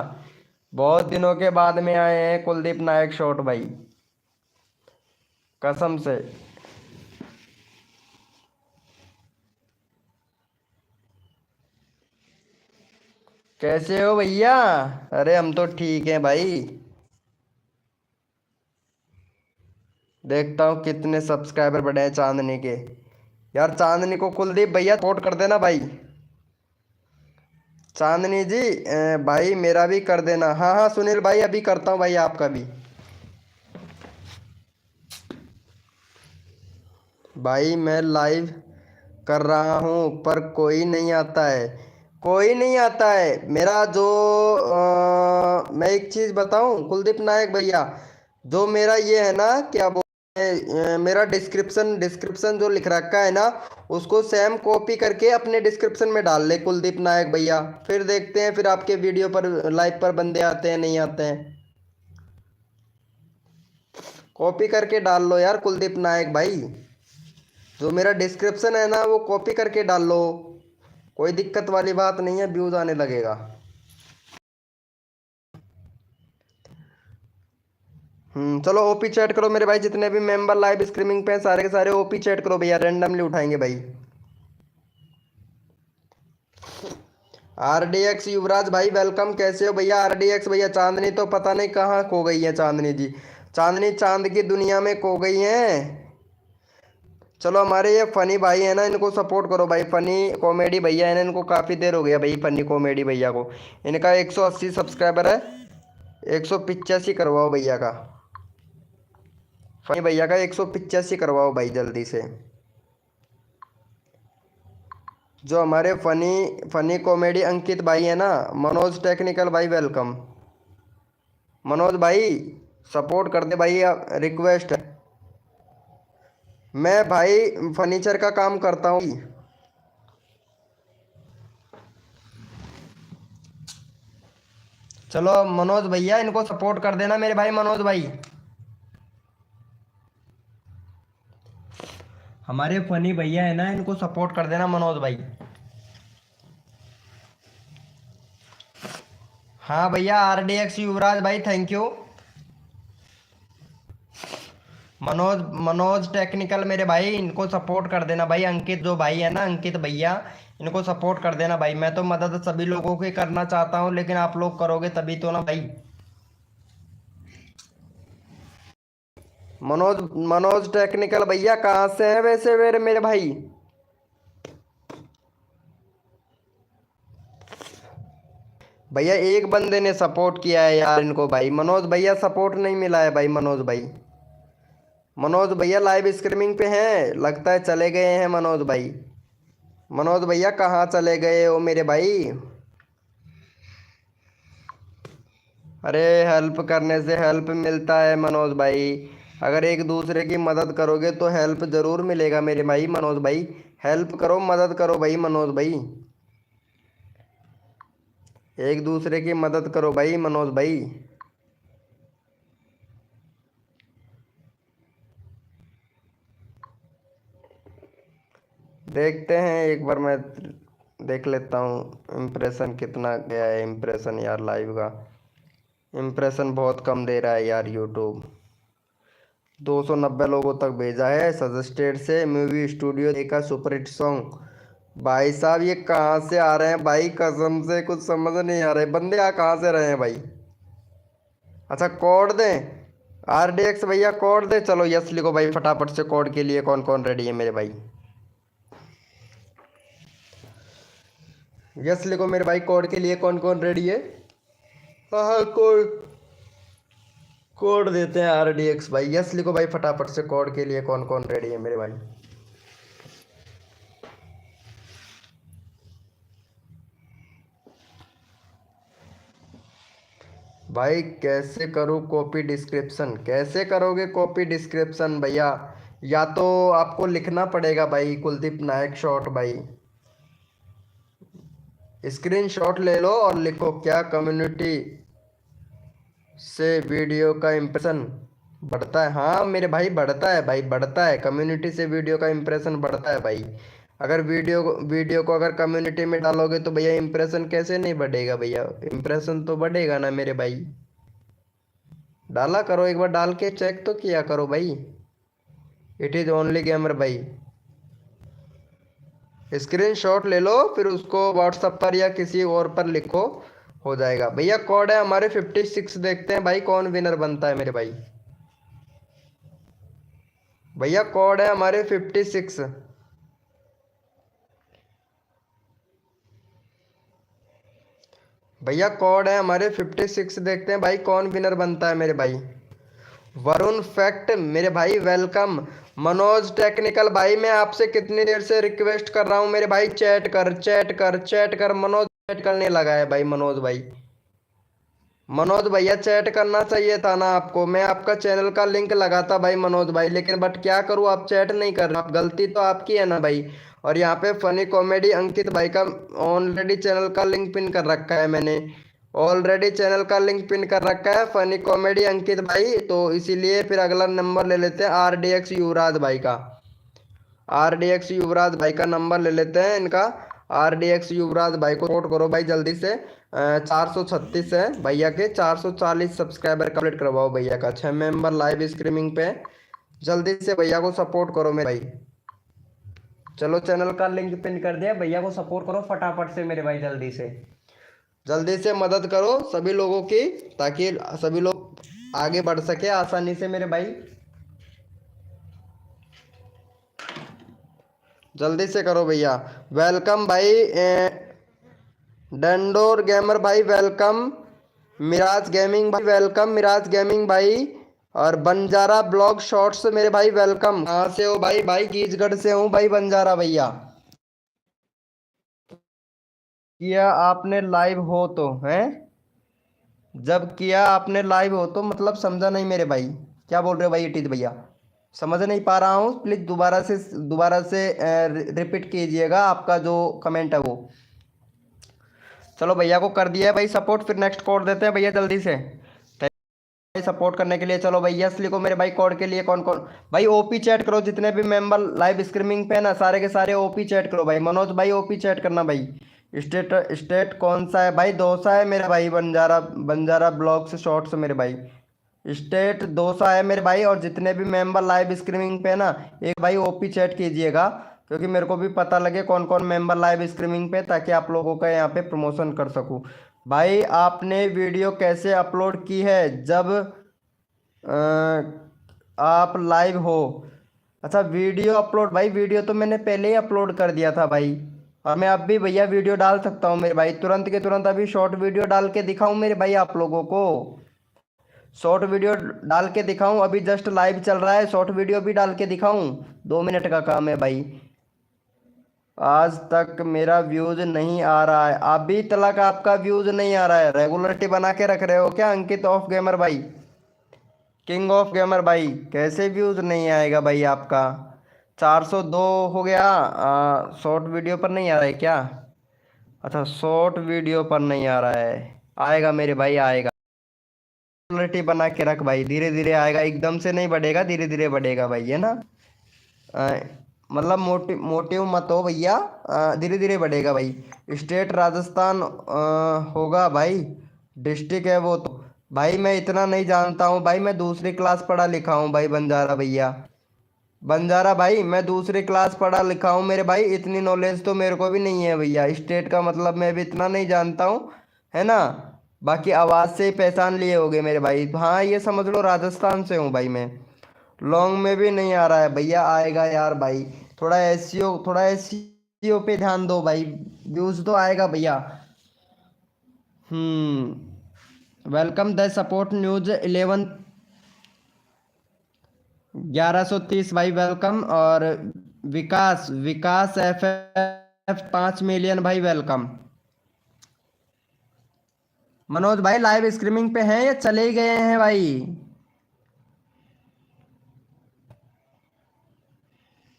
बहुत दिनों के बाद में आए हैं कुलदीप नायक शॉट भाई, कसम से। कैसे हो भैया? अरे हम तो ठीक हैं भाई। देखता हूँ कितने सब्सक्राइबर बढ़े हैं चांदनी के। यार चांदनी को कुलदीप भैया सपोर्ट कर देना भाई। चांदनी जी, भाई मेरा भी कर देना। हाँ हाँ सुनील भाई, अभी करता हूँ भाई आपका भी। भाई मैं लाइव कर रहा हूँ पर कोई नहीं आता है, कोई नहीं आता है मेरा जो मैं एक चीज़ बताऊँ कुलदीप नायक भैया, जो मेरा ये है ना क्या बोलते हैं, मेरा डिस्क्रिप्शन डिस्क्रिप्शन जो लिख रखा है ना, उसको सेम कॉपी करके अपने डिस्क्रिप्शन में डाल ले कुलदीप नायक भैया। फिर देखते हैं फिर आपके वीडियो पर लाइव पर बंदे आते हैं नहीं आते हैं। कॉपी करके डाल लो यार कुलदीप नायक भाई, जो मेरा डिस्क्रिप्शन है ना वो कॉपी करके डाल लो। कोई दिक्कत वाली बात नहीं है, व्यूज आने लगेगा। चलो ओपी चैट करो मेरे भाई, जितने भी मेंबर लाइव स्ट्रीमिंग पे हैं सारे के सारे ओपी चैट करो भैया, रैंडमली उठाएंगे भाई। आरडीएक्स युवराज भाई वेलकम, कैसे हो भैया आरडीएक्स भैया? चांदनी तो पता नहीं कहाँ खो गई है चांदनी जी, चांदनी चांद की दुनिया में खो गई हैं। चलो हमारे ये फनी भाई है ना, इनको सपोर्ट करो भाई। फनी कॉमेडी भैया है ना, इनको काफ़ी देर हो गया भाई फनी कॉमेडी भैया को। इनका 180 सब्सक्राइबर है, 185 करवाओ भैया का। फनी भैया का 185 करवाओ भाई जल्दी से। जो हमारे फनी फनी कॉमेडी अंकित भाई है ना, मनोज टेक्निकल भाई वेलकम। मनोज भाई सपोर्ट कर दे भाई, रिक्वेस्ट है। मैं भाई फर्नीचर का काम करता हूँ। चलो मनोज भैया इनको सपोर्ट कर देना मेरे भाई मनोज भाई। हमारे फनी भैया है ना, इनको सपोर्ट कर देना मनोज भाई। हाँ भैया RDX युवराज भाई thank you. Manoj Manoj technical मेरे भाई, इनको सपोर्ट कर देना भाई। अंकित जो भाई है ना, अंकित भैया, इनको सपोर्ट कर देना भाई। मैं तो मदद सभी लोगों की करना चाहता हूँ, लेकिन आप लोग करोगे तभी तो ना भाई। मनोज मनोज टेक्निकल भैया कहाँ से हैं वैसे मेरे मेरे भाई? भैया एक बंदे ने सपोर्ट किया है यार इनको भाई। मनोज भैया सपोर्ट नहीं मिला है भाई मनोज भाई। मनोज भैया लाइव स्ट्रीमिंग पे हैं, लगता है चले गए हैं मनोज भाई। मनोज भैया कहाँ चले गए हो मेरे भाई? अरे हेल्प करने से हेल्प मिलता है मनोज भाई। अगर एक दूसरे की मदद करोगे तो हेल्प ज़रूर मिलेगा मेरे भाई मनोज भाई। हेल्प करो, मदद करो भाई मनोज भाई। एक दूसरे की मदद करो भाई मनोज भाई। देखते हैं एक बार, मैं देख लेता हूँ इम्प्रेशन कितना गया है। इम्प्रेशन यार लाइव का इम्प्रेशन बहुत कम दे रहा है यार यूट्यूब। 290 लोगों तक भेजा है सजेस्टेड से। मूवी स्टूडियो देखा सुपर हिट सॉन्ग। भाई साहब ये कहाँ से आ रहे हैं भाई, कसम से कुछ समझ नहीं आ रहे बंदे आ कहाँ से रहे हैं भाई। अच्छा कोड दें, RDX भैया कोड दे। चलो यस लिखो भाई फटाफट से। कोड के लिए कौन कौन रेडी है मेरे भाई? यस लिखो मेरे भाई, कोड के लिए कौन कौन रेडी है? हाँ हाँ कोड कोड देते हैं RDX भाई। यस लिखो भाई फटाफट से। कोड के लिए कौन कौन रेडी है मेरे भाई? भाई कैसे करूँ कॉपी डिस्क्रिप्शन? कैसे करोगे कॉपी डिस्क्रिप्शन भैया? या तो आपको लिखना पड़ेगा भाई कुलदीप नायक शॉट भाई। स्क्रीनशॉट ले लो और लिखो क्या कम्युनिटी से वीडियो का इम्प्रेशन बढ़ता है? हाँ मेरे भाई बढ़ता है भाई, बढ़ता है। कम्युनिटी से वीडियो का इम्प्रेशन बढ़ता है भाई। अगर वीडियो को अगर कम्युनिटी में डालोगे तो भैया इम्प्रेशन कैसे नहीं बढ़ेगा भैया? इम्प्रेशन तो बढ़ेगा ना मेरे भाई। डाला करो एक बार, डाल के चेक तो किया करो भाई। इट इज़ ओनली गेमर भाई। स्क्रीनशॉट ले लो फिर उसको व्हाट्सएप पर या किसी और पर लिखो, हो जाएगा भैया। कोड है हमारे 56। देखते हैं भाई कौन विनर बनता है मेरे भाई। भैया कोड है हमारे 56। भैया कोड है हमारे 56। देखते हैं भाई कौन विनर बनता है मेरे भाई। वरुण फैक्ट मेरे भाई वेलकम। मनोज टेक्निकल भाई मैं आपसे कितनी देर से रिक्वेस्ट कर रहा हूँ मेरे भाई, चैट कर चैट कर चैट कर। मनोज चैट करने लगा है भाई मनोज भाई। मनोज भैया चैट करना चाहिए था ना आपको। मैं आपका चैनल का लिंक लगाता भाई मनोज भाई, लेकिन बट क्या करूँ आप चैट नहीं कर रहे। आप गलती तो आपकी है ना भाई। और यहाँ पे फनी कॉमेडी अंकित भाई का ऑलरेडी चैनल का लिंक पिन कर रखा है मैंने। ऑलरेडी चैनल का लिंक पिन कर रखा है फनी कॉमेडी अंकित भाई, तो इसीलिए फिर अगला नंबर ले लेते हैं RDX युवराज भाई का। RDX युवराज भाई का नंबर ले लेते हैं इनका। RDX युवराज भाई को सपोर्ट करो भाई जल्दी से। 436 है भैया के, 440 सब्सक्राइबर कंप्लीट करवाओ भैया का। 6 मेंबर लाइव स्ट्रीमिंग पे, जल्दी से भैया को सपोर्ट करो मेरे भाई। चलो चैनल का लिंक पिन कर दिया, भैया को सपोर्ट करो फटाफट से मेरे भाई। जल्दी से मदद करो सभी लोगों की, ताकि सभी लोग आगे बढ़ सके आसानी से मेरे भाई। जल्दी से करो भैया। वेलकम भाई डंडोर गेमर भाई वेलकम। मिराज गेमिंग भाई वेलकम, मिराज गेमिंग भाई। और बंजारा ब्लॉग शॉर्ट्स मेरे भाई वेलकम। कहाँ से हो भाई? भाई गीजगढ़ से हूँ भाई बंजारा भैया। किया आपने लाइव हो तो हैं? जब किया आपने लाइव हो तो मतलब समझा नहीं मेरे भाई। क्या बोल रहे हो भाई इटीज भैया? समझ नहीं पा रहा हूँ, प्लीज दोबारा से रिपीट कीजिएगा आपका जो कमेंट है वो। चलो भैया को कर दिया है भाई सपोर्ट, फिर नेक्स्ट कोड देते हैं भैया जल्दी से। सपोर्ट करने के लिए चलो भैया लिखो मेरे भाई कोड के लिए कौन कौन। भाई ओपी चैट करो, जितने भी मेंबर लाइव स्ट्रीमिंग पे है ना सारे के सारे ओपी चैट करो भाई। मनोज भाई ओपी चैट करना भाई। स्टेट स्टेट कौन सा है भाई? दोसा है मेरे भाई, बंजारा बंजारा ब्लॉग्स शॉर्ट्स मेरे भाई। स्टेट दोसा है मेरे भाई। और जितने भी मेंबर लाइव स्ट्रीमिंग पे है ना, एक भाई ओपी चैट कीजिएगा, क्योंकि मेरे को भी पता लगे कौन कौन मेंबर लाइव स्ट्रीमिंग पे, ताकि आप लोगों का यहाँ पे प्रमोशन कर सकूँ। भाई आपने वीडियो कैसे अपलोड की है जब आप लाइव हो? अच्छा वीडियो अपलोड, भाई वीडियो तो मैंने पहले ही अपलोड कर दिया था भाई। और मैं अब भी भैया वीडियो डाल सकता हूँ मेरे भाई, तुरंत के तुरंत अभी शॉर्ट वीडियो डाल के दिखाऊं मेरे भाई आप लोगों को? शॉर्ट वीडियो डाल के दिखाऊं? अभी जस्ट लाइव चल रहा है, शॉर्ट वीडियो भी डाल के दिखाऊं? 2 मिनट का काम है भाई। आज तक मेरा व्यूज नहीं आ रहा है, अभी तक आपका व्यूज नहीं आ रहा है? रेगुलरिटी बना के रख रहे हो क्या अंकित ऑफ गेमर भाई, किंग ऑफ गेमर भाई? कैसे व्यूज नहीं आएगा भाई आपका? 402 हो गया। शॉर्ट वीडियो पर नहीं आ रहा है क्या? अच्छा शॉर्ट वीडियो पर नहीं आ रहा है, आएगा मेरे भाई आएगा। क्वालिटी बना के रख भाई, धीरे धीरे आएगा, एकदम से नहीं बढ़ेगा, धीरे धीरे बढ़ेगा भाई, है ना? अ, मतलब मोटिव मत हो भैया, धीरे धीरे बढ़ेगा भाई। स्टेट राजस्थान होगा भाई, डिस्ट्रिक्ट है वो तो। भाई मैं इतना नहीं जानता हूँ भाई, मैं दूसरी क्लास पढ़ा लिखा हूँ भाई बंजारा भैया। बंजारा भाई मैं दूसरी क्लास पढ़ा लिखा हूँ मेरे भाई, इतनी नॉलेज तो मेरे को भी नहीं है भैया, स्टेट का मतलब मैं भी इतना नहीं जानता हूँ, है ना? बाकी आवाज़ से ही पहचान लिए होगे मेरे भाई, हाँ ये समझ लो राजस्थान से हूँ भाई मैं। लॉन्ग में भी नहीं आ रहा है भैया, आएगा यार भाई। थोड़ा एसईओ पे ध्यान दो भाई, व्यूज तो आएगा भैया। वेलकम द सपोर्ट न्यूज 1130 भाई वेलकम। और विकास विकास एफ 5 मिलियन भाई वेलकम। मनोज भाई लाइव स्ट्रीमिंग पे हैं या चले ही गए हैं भाई?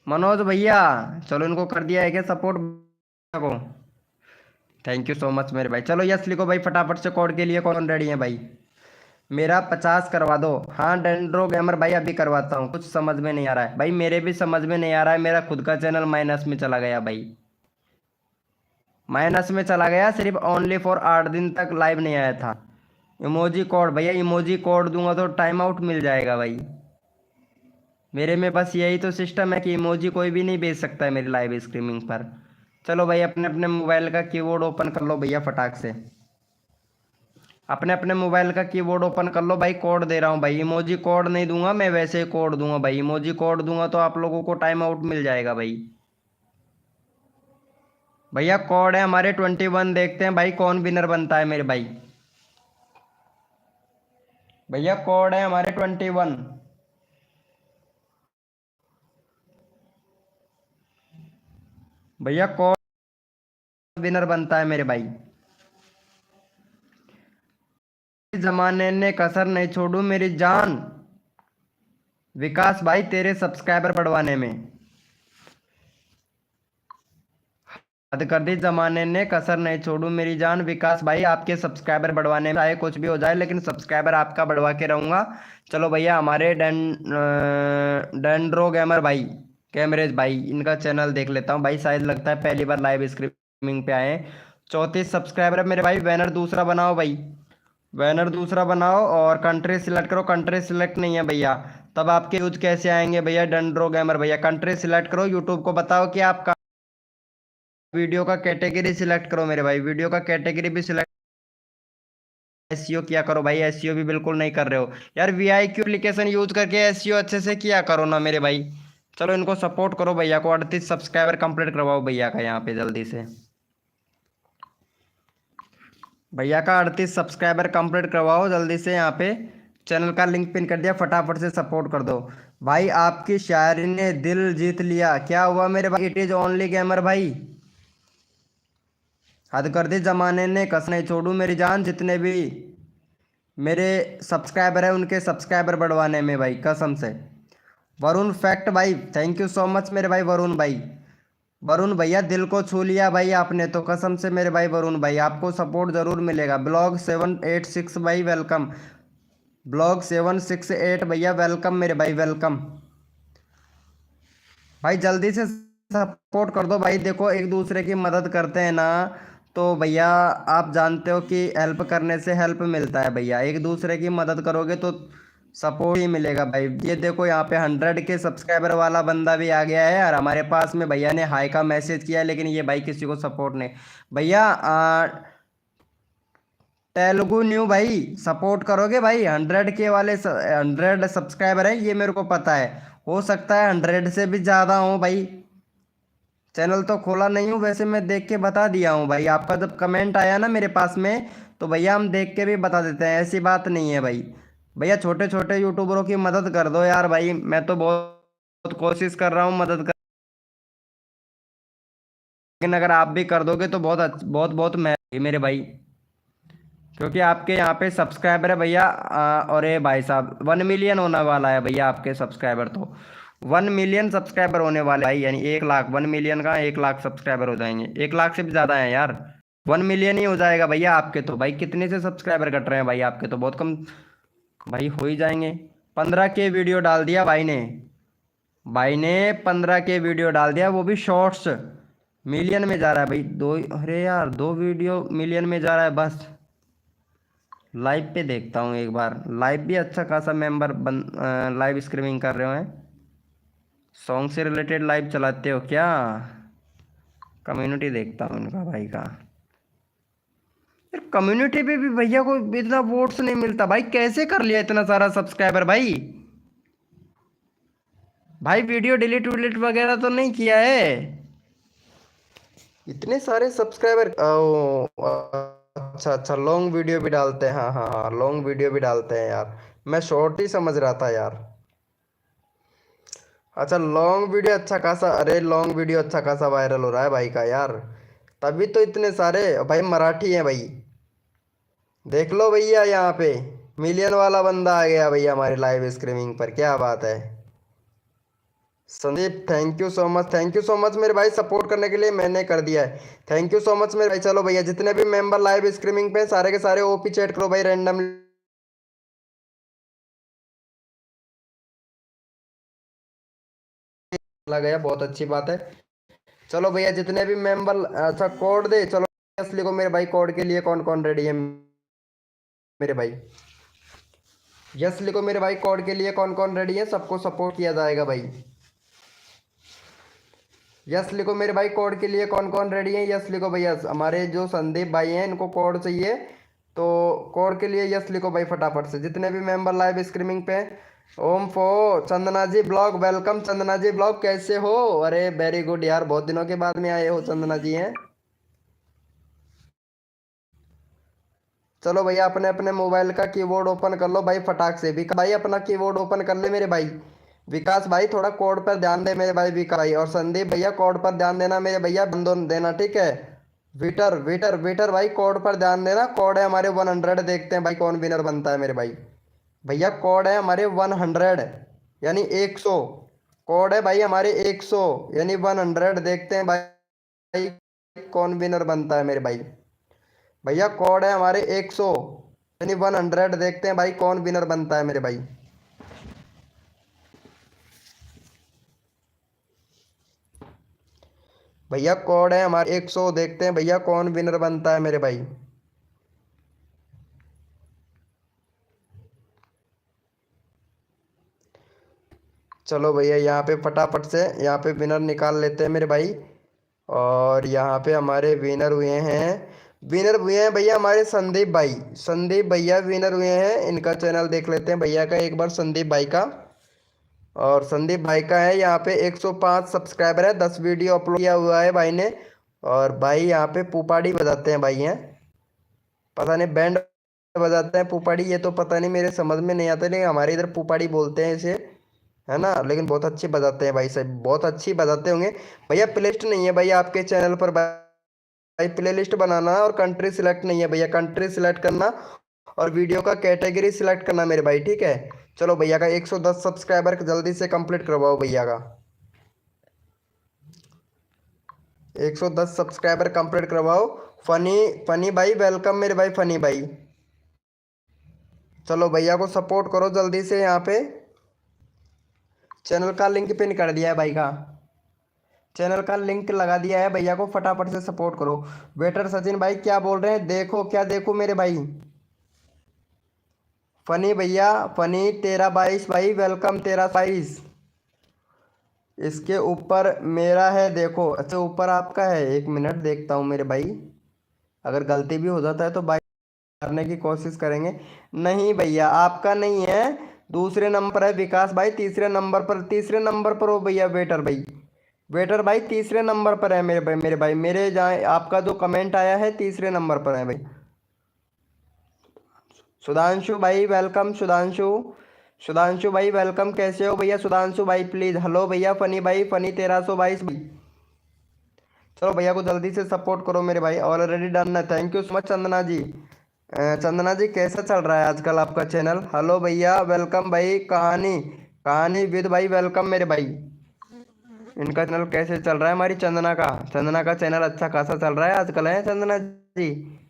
मनोज भैया चलो इनको कर दिया है क्या सपोर्ट को? थैंक यू सो मच मेरे भाई। चलो यस लिखो भाई फटाफट से, कोड के लिए कौन रेडी है भाई? मेरा 50 करवा दो। हाँ डेंड्रो गेमर भाई अभी करवाता हूँ, कुछ समझ में नहीं आ रहा है भाई, मेरे भी समझ में नहीं आ रहा है, मेरा खुद का चैनल माइनस में चला गया भाई। माइनस में चला गया, सिर्फ ओनली फॉर 8 दिन तक लाइव नहीं आया था। इमोजी कोड भैया, इमोजी कोड दूंगा तो टाइम आउट मिल जाएगा भाई। मेरे में बस यही तो सिस्टम है कि इमोजी कोई भी नहीं भेज सकता है मेरी लाइव स्ट्रीमिंग पर। चलो भाई अपने अपने मोबाइल का कीबोर्ड ओपन कर लो भैया फटाक से, अपने अपने मोबाइल का कीबोर्ड ओपन कर लो भाई। कोड दे रहा हूँ भाई, इमोजी कोड नहीं दूंगा मैं, वैसे ही कोड दूंगा भाई। इमोजी कोड दूंगा तो आप लोगों को टाइम आउट मिल जाएगा भाई। भैया कोड है हमारे 21, देखते हैं भाई कौन विनर बनता है मेरे भाई। भैया कोड है हमारे 21। भैया कौन विनर बनता है मेरे भाई? जमाने ने कसर नहीं छोड़ू मेरी जान, विकास भाई तेरे सब्सक्राइबर बढ़वाने में। हद कर दी, जमाने ने कसर नहीं छोड़ू मेरी जान, विकास भाई आपके सब्सक्राइबर बढ़वाने में, चाहे कुछ भी हो जाए लेकिन सब्सक्राइबर आपका बढ़वा के रहूँगा। चलो भैया हमारे डेंड्रो गेमर भाई, कैमरेज भाई, इनका चैनल देख लेता हूँ भाई, शायद लगता है पहली बार लाइव स्ट्रीमिंग पे आए हैं। 34 सब्सक्राइबर है मेरे भाई। बैनर दूसरा बनाओ भाई, बैनर दूसरा बनाओ और कंट्री सिलेक्ट करो। कंट्री सिलेक्ट नहीं है भैया, तब आपके यूज कैसे आएंगे भैया? डेंड्रो गेमर भैया कंट्री सिलेक्ट करो, यूट्यूब को बताओ कि आपका वीडियो का कैटेगरी सिलेक्ट करो मेरे भाई, वीडियो का कैटेगरी भी सिलेक्ट। एसईओ किया करो भाई, एसईओ भी बिल्कुल नहीं कर रहे हो यार। वीआईक्यू एप्लीकेशन यूज करके एसईओ अच्छे से किया करो ना मेरे भाई, चलो इनको सपोर्ट करो भैया को, 38 सब्सक्राइबर कंप्लीट करवाओ भैया का यहाँ पे जल्दी से। भैया का 38 सब्सक्राइबर कंप्लीट करवाओ जल्दी से यहाँ पे। चैनल का लिंक पिन कर दिया, फटाफट से सपोर्ट कर दो भाई। आपकी शायरी ने दिल जीत लिया, क्या हुआ मेरे भाई? इट इज ओनली गेमर भाई। हद कर दी जमाने ने, कस नहीं छोड़ू मेरी जान, जितने भी मेरे सब्सक्राइबर है उनके सब्सक्राइबर बढ़वाने में भाई, कसम से। वरुण फैक्ट भाई, थैंक यू सो मच मेरे भाई वरुण भाई। वरुण भैया दिल को छू लिया भाई आपने तो, कसम से मेरे भाई वरुण भाई, आपको सपोर्ट ज़रूर मिलेगा। ब्लॉग 786 भाई वेलकम, ब्लॉग 768 भैया वेलकम मेरे भाई, वेलकम भाई। जल्दी से सपोर्ट कर दो भाई, देखो एक दूसरे की मदद करते हैं ना तो भैया, आप जानते हो कि हेल्प करने से हेल्प मिलता है भैया, एक दूसरे की मदद करोगे तो सपोर्ट ही मिलेगा भाई। ये देखो यहाँ पे 100 के सब्सक्राइबर वाला बंदा भी आ गया है, और हमारे पास में भैया ने हाई का मैसेज किया है, लेकिन ये भाई किसी को सपोर्ट नहीं। भैया तेलुगु न्यू भाई सपोर्ट करोगे भाई? 100 के वाले 100 सब्सक्राइबर है ये मेरे को पता है, हो सकता है 100 से भी ज़्यादा हो भाई। चैनल तो खोला नहीं हूँ वैसे, मैं देख के बता दिया हूँ भाई। आपका जब कमेंट आया ना मेरे पास में, तो भैया हम देख के भी बता देते हैं, ऐसी बात नहीं है भाई। भैया छोटे छोटे यूट्यूबरों की मदद कर दो यार भाई, मैं तो बहुत कोशिश कर रहा हूँ मदद कर, लेकिन अगर आप भी कर दोगे तो बहुत बहुत मैं मेरे भाई, क्योंकि आपके यहाँ पे सब्सक्राइबर है भैया। और ये भाई साहब 1 मिलियन होने वाला है भैया आपके सब्सक्राइबर तो, 1 मिलियन सब्सक्राइबर होने वाले भाई, यानी 1 लाख, 1 मिलियन का 1 लाख सब्सक्राइबर हो जाएंगे, 1 लाख से भी ज़्यादा है यार। 1 मिलियन ही हो जाएगा भैया आपके तो भाई, कितने से सब्सक्राइबर कट रहे हैं भाई आपके तो, बहुत कम भाई हो ही जाएंगे। 15 के वीडियो डाल दिया भाई ने, भाई ने 15 के वीडियो डाल दिया, वो भी शॉर्ट्स मिलियन में जा रहा है भाई। दो, अरे यार 2 वीडियो मिलियन में जा रहा है बस। लाइव पे देखता हूँ एक बार, लाइव भी अच्छा खासा मेंबर लाइव स्ट्रीमिंग कर रहे हैं। सॉन्ग से रिलेटेड लाइव चलाते हो क्या? कम्युनिटी देखता हूँ इनका भाई का। यार कम्युनिटी पे भी भैया को इतना वोट्स नहीं मिलता भाई, कैसे कर लिया इतना सारा सब्सक्राइबर भाई? भाई वीडियो डिलीट विलीट वगैरह तो नहीं किया है? इतने सारे सब्सक्राइबर, अच्छा अच्छा, लॉन्ग वीडियो भी डालते हैं, हाँ हाँ हाँ, लॉन्ग वीडियो भी डालते हैं यार, मैं शॉर्ट ही समझ रहा था यार। अच्छा लॉन्ग वीडियो अच्छा खासा, अरे लॉन्ग वीडियो अच्छा खासा वायरल हो रहा है भाई का यार, तभी तो इतने सारे भाई मराठी हैं भाई। देख लो भैया यहाँ पे मिलियन वाला बंदा आ गया भैया हमारे लाइव स्ट्रीमिंग पर, क्या बात है। Sandeep thank you so much, thank you so much मेरे भाई, सपोर्ट करने के लिए मैंने कर दिया है, थैंक यू सो मच मेरे भाई। चलो भैया जितने भी मेंबर लाइव स्ट्रीमिंग पे सारे के सारे ओपी चैट करो भाई, रैंडम गया, बहुत अच्छी बात है। चलो भैया जितने भी मेंबर, अच्छा कोड दे चलो, असली को मेरे भाई, कोड के लिए कौन कौन रेडी है मेरे भाई? यस लिखो मेरे भाई, कोड के लिए कौन कौन रेडी है, सबको सपोर्ट किया जाएगा भाई। यस लिखो मेरे भाई, कोड के लिए कौन कौन रेडी है, यस लिखो भैया। हमारे जो संदीप भाई हैं इनको कोड चाहिए, तो कोड के लिए यस लिखो भाई फटाफट से, जितने भी मेंबर लाइव स्ट्रीमिंग पे। ओम फो चंदना जी ब्लॉग वेलकम, चंदना जी ब्लॉग कैसे हो? अरे वेरी गुड यार, बहुत दिनों के बाद में आए हो चंदना जी हैं। चलो भैया अपने अपने मोबाइल का कीबोर्ड ओपन कर लो भाई फटाक से, विकास भाई अपना कीबोर्ड ओपन कर ले मेरे भाई। विकास भाई थोड़ा कोड पर ध्यान दे मेरे भाई विकास भाई, और संदीप भैया कोड पर ध्यान देना मेरे भैया, बंदो देना ठीक है। विटर विटर विटर भाई कोड पर ध्यान देना, कोड है हमारे 100, देखते हैं भाई कौन विनर बनता है मेरे भाई। भैया कोड है हमारे 100, यानी 100, कोड है भाई हमारे 100 यानी 100, देखते हैं भाई कौन विनर बनता है मेरे भाई। भैया कोड है हमारे 100 यानी 100, देखते हैं भाई कौन विनर बनता है मेरे भाई। भैया कोड है हमारे 100, देखते हैं भैया कौन विनर बनता है मेरे भाई। चलो भैया यहाँ पे फटाफट से यहाँ पे विनर निकाल लेते हैं मेरे भाई। और यहाँ पे हमारे विनर हुए हैं, विनर हुए हैं भैया हमारे संदीप भाई, संदीप भैया विनर हुए हैं। इनका चैनल देख लेते हैं भैया का एक बार, संदीप भाई का। और संदीप भाई का है यहाँ पे 105 सब्सक्राइबर है, 10 वीडियो अपलोड किया हुआ है भाई ने। और भाई यहाँ पे पुपाड़ी बजाते हैं भाई हैं, पता नहीं बैंड बजाते हैं पुपाड़ी, ये तो पता नहीं, मेरे समझ में नहीं आता, लेकिन हमारे इधर पुपाड़ी बोलते हैं इसे, है ना। लेकिन बहुत अच्छी बजाते हैं भाई साहब, बहुत अच्छी बजाते होंगे। भैया प्लेलिस्ट नहीं है भैया आपके चैनल पर भाई, प्ले लिस्ट बनाना और कंट्री सिलेक्ट नहीं है भैया, कंट्री सिलेक्ट करना और वीडियो का कैटेगरी सिलेक्ट करना मेरे भाई, ठीक है। चलो भैया का 110 सब्सक्राइबर जल्दी से कंप्लीट करवाओ भैया का, 110 सब्सक्राइबर कंप्लीट करवाओ। फनी फनी भाई वेलकम मेरे भाई, फनी भाई। चलो भैया को सपोर्ट करो जल्दी से, यहाँ पे चैनल का लिंक पिन कर दिया है भाई का, चैनल का लिंक लगा दिया है भैया को, फटाफट से सपोर्ट करो। वेटर सचिन भाई क्या बोल रहे हैं, देखो क्या देखो मेरे भाई, फनी भैया, फनी 1322 भाई वेलकम 1322। इसके ऊपर मेरा है देखो, अच्छा ऊपर आपका है, 1 मिनट देखता हूँ मेरे भाई, अगर गलती भी हो जाता है तो भाई करने की कोशिश करेंगे। नहीं भैया आपका नहीं है, दूसरे नंबर है विकास भाई, तीसरे नंबर पर, तीसरे नंबर पर हो भैया वेटर भाई, वेटर भाई तीसरे नंबर पर है मेरे भाई, मेरे भाई मेरे जहाँ आपका जो कमेंट आया है तीसरे नंबर पर है भाई। सुधांशु भाई वेलकम, सुधांशु, सुधांशु भाई वेलकम, कैसे हो भैया सुधांशु भाई, प्लीज हेलो भैया, फनी भाई फनी 1322 भाई। चलो भैया को जल्दी से सपोर्ट करो मेरे भाई, ऑलरेडी डन है, thank you so much Chandana ji. Chandana ji कैसा चल रहा है आजकल आपका चैनल, हेलो भैया वेलकम भाई, कहानी कहानी विद भाई वेलकम मेरे भाई। इनका चैनल कैसे चल रहा है, हमारी चंदना का चैनल अच्छा खासा चल रहा है आजकल, है चंदना जी।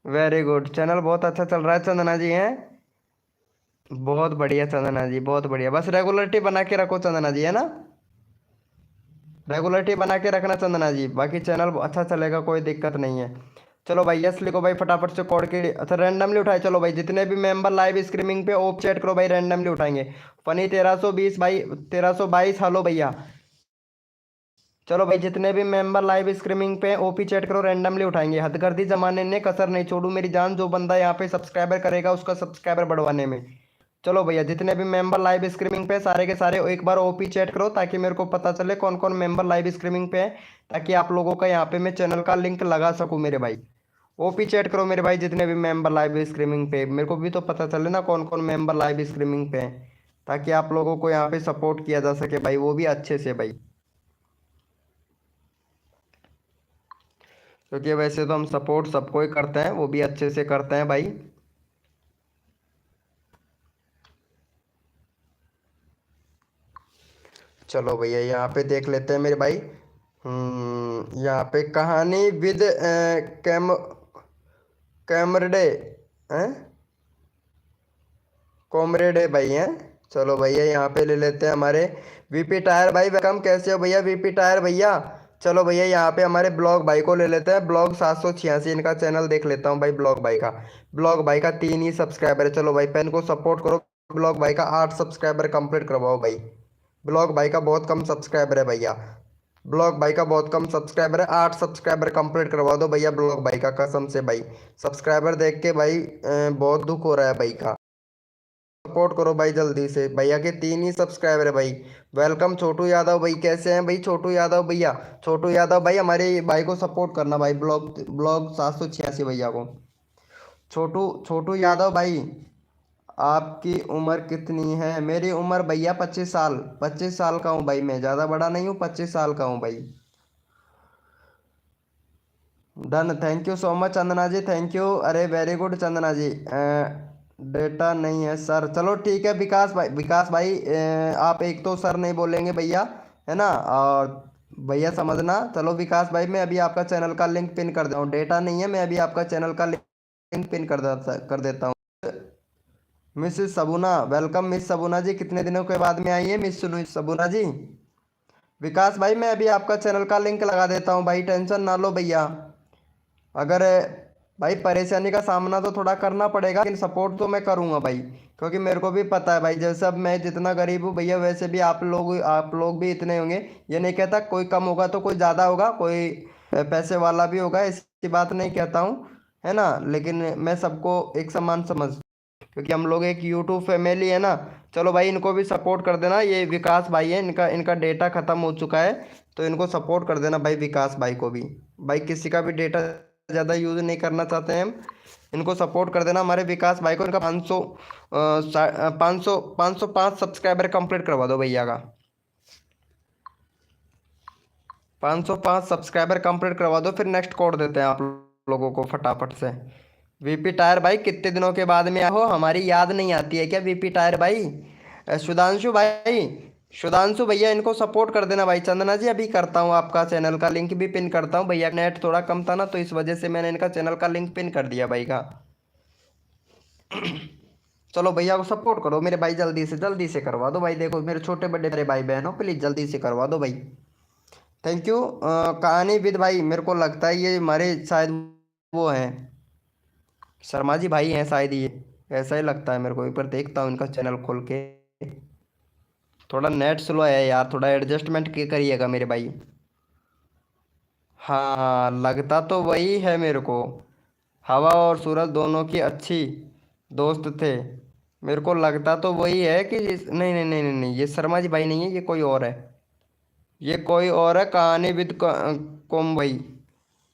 वेरी गुड, चैनल बहुत अच्छा चल रहा है चंदना जी, हैं बहुत बढ़िया चंदना जी, बहुत बढ़िया, बस रेगुलरिटी बना के रखो चंदना जी, है ना, रेगुलरिटी बना के रखना चंदना जी, बाकी चैनल अच्छा चलेगा, कोई दिक्कत नहीं है। चलो भाई यस लिखो भाई फटाफट से कोड के, अच्छा रैंडमली उठाए, चलो भाई जितने भी मेंबर लाइव स्ट्रीमिंग पे ओप चैट करो भाई, रैंडमली उठाएंगे। फनी 1320 भाई, 1322 हेलो भैया। चलो भाई जितने भी मेंबर लाइव स्ट्रीमिंग पे ओपी चैट करो, रैंडमली उठाएंगे, हदगर्दी जमाने ने कसर नहीं छोड़ू मेरी जान, जो बंदा यहाँ पे सब्सक्राइबर करेगा उसका सब्सक्राइबर बढ़वाने में। चलो भैया जितने भी मेंबर लाइव स्ट्रीमिंग पे सारे के सारे एक बार ओपी चैट करो, ताकि मेरे को पता चले कौन कौन मेंबर लाइव स्ट्रीमिंग पे है, ताकि आप लोगों का यहाँ पे मैं चैनल का लिंक लगा सकूँ मेरे भाई। ओपी चैट करो मेरे भाई जितने भी मेंबर लाइव स्ट्रीमिंग पे, मेरे को भी तो पता चले ना कौन कौन मेंबर लाइव स्ट्रीमिंग पे है, ताकि आप लोगों को यहाँ पे सपोर्ट किया जा सके भाई, वो भी अच्छे से भाई, क्योंकि वैसे तो हम सपोर्ट सबको ही करते हैं, वो भी अच्छे से करते हैं भाई। चलो भैया यहाँ पे देख लेते हैं मेरे भाई, यहाँ पे कहानी विद कैम कैमरडे हैं, कॉमरेड है भाई हैं। चलो भैया यहाँ पे ले लेते हैं हमारे वीपी टायर भाई वेलकम, कैसे हो भैया वीपी टायर भैया। चलो भैया यहाँ पे हमारे ब्लॉग भाई को ले लेते हैं, ब्लॉग 786, इनका चैनल देख लेता हूँ भाई, ब्लॉग भाई का, ब्लॉग भाई का 3 ही सब्सक्राइबर है। चलो भाई पेन को सपोर्ट करो, ब्लॉग भाई का 8 सब्सक्राइबर कंप्लीट करवाओ भाई, ब्लॉग भाई का बहुत कम सब्सक्राइबर है भैया, ब्लॉग भाई का बहुत कम सब्सक्राइबर है, 8 सब्सक्राइबर कंप्लीट करवा दो भैया ब्लॉग भाई का, कसम से भाई सब्सक्राइबर देख के भाई बहुत दुख हो रहा है भाई का, सपोर्ट करो भाई जल्दी से, भैया के 3 ही सब्सक्राइबर है भाई। वेलकम छोटू यादव भाई, कैसे हैं भाई छोटू यादव भैया, छोटू यादव भाई हमारे भाई को सपोर्ट करना भाई, ब्लॉग ब्लॉग 786 भैया को। छोटू छोटू यादव भाई, आपकी उम्र कितनी है, मेरी उम्र भैया 25 साल, 25 साल का हूँ भाई, मैं ज़्यादा बड़ा नहीं हूँ, 25 साल का हूँ भाई। Done, thank you so much Chandana ji, thank you, अरे very good Chandana ji. Data नहीं है सर, चलो ठीक है विकास भाई, विकास भाई आप एक तो सर नहीं बोलेंगे भैया, है ना, और भैया समझना। चलो विकास भाई मैं अभी आपका चैनल का लिंक पिन कर देता हूँ, डेटा नहीं है, मैं अभी आपका चैनल का लिंक पिन कर देता हूँ। मिस सबूना वेलकम, मिस सबूना जी कितने दिनों के बाद में आई है मिस सबूना जी। विकास भाई मैं अभी आपका चैनल का लिंक लगा देता हूँ भाई, टेंशन ना लो भैया, अगर भाई परेशानी का सामना तो थोड़ा करना पड़ेगा, लेकिन सपोर्ट तो मैं करूँगा भाई, क्योंकि मेरे को भी पता है भाई जैसे अब मैं जितना गरीब हूँ भैया, वैसे भी आप लोग भी इतने होंगे, ये नहीं कहता कोई कम होगा तो कोई ज़्यादा होगा, कोई पैसे वाला भी होगा, इसकी बात नहीं कहता हूँ, है ना, लेकिन मैं सबको एक समान समझ क्योंकि हम लोग एक यूट्यूब फैमिली है ना। चलो भाई इनको भी सपोर्ट कर देना, ये विकास भाई है, इनका इनका डेटा ख़त्म हो चुका है, तो इनको सपोर्ट कर देना भाई, विकास भाई को भी। भाई किसी का भी डेटा ज़्यादा यूज़ नहीं करना चाहते हैं हम, इनको सपोर्ट कर देना हमारे विकास भाई को। इनका 500 505 सब्सक्राइबर कंप्लीट करवा दो भैया का। 505 सब्सक्राइबर कंप्लीट करवा दो, फिर नेक्स्ट कोड देते हैं आप लोगों को फटाफट से। वीपी टायर भाई कितने दिनों के बाद में हो, हमारी याद नहीं आती है क्या वीपी टायर भाई? सुधांशु भाई, सुधांशु भैया इनको सपोर्ट कर देना भाई। चंदना जी अभी करता हूँ, आपका चैनल का लिंक भी पिन करता हूँ भैया। नेट थोड़ा कम था ना, तो इस वजह से मैंने इनका चैनल का लिंक पिन कर दिया भाई का। चलो भैया को सपोर्ट करो मेरे भाई, जल्दी से करवा दो भाई। देखो मेरे छोटे बड़े मेरे भाई बहन हो, प्लीज़ जल्दी से करवा दो भाई। Thank you. कहानी विद भाई, मेरे को लगता है ये हमारे शायद वो हैं, शर्मा जी भाई हैं शायद ये, ऐसा ही लगता है मेरे को। एक बार देखता हूँ इनका चैनल खोल के। थोड़ा नेट स्लो है यार, थोड़ा एडजस्टमेंट करिएगा मेरे भाई। हाँ लगता तो वही है मेरे को। हवा और सूरज दोनों की अच्छी दोस्त थे। मेरे को लगता तो वही है कि नहीं नहीं नहीं नहीं नहीं, ये शर्मा जी भाई नहीं है, ये कोई और है। ये कोई और है, कहानी विद कोम भाई।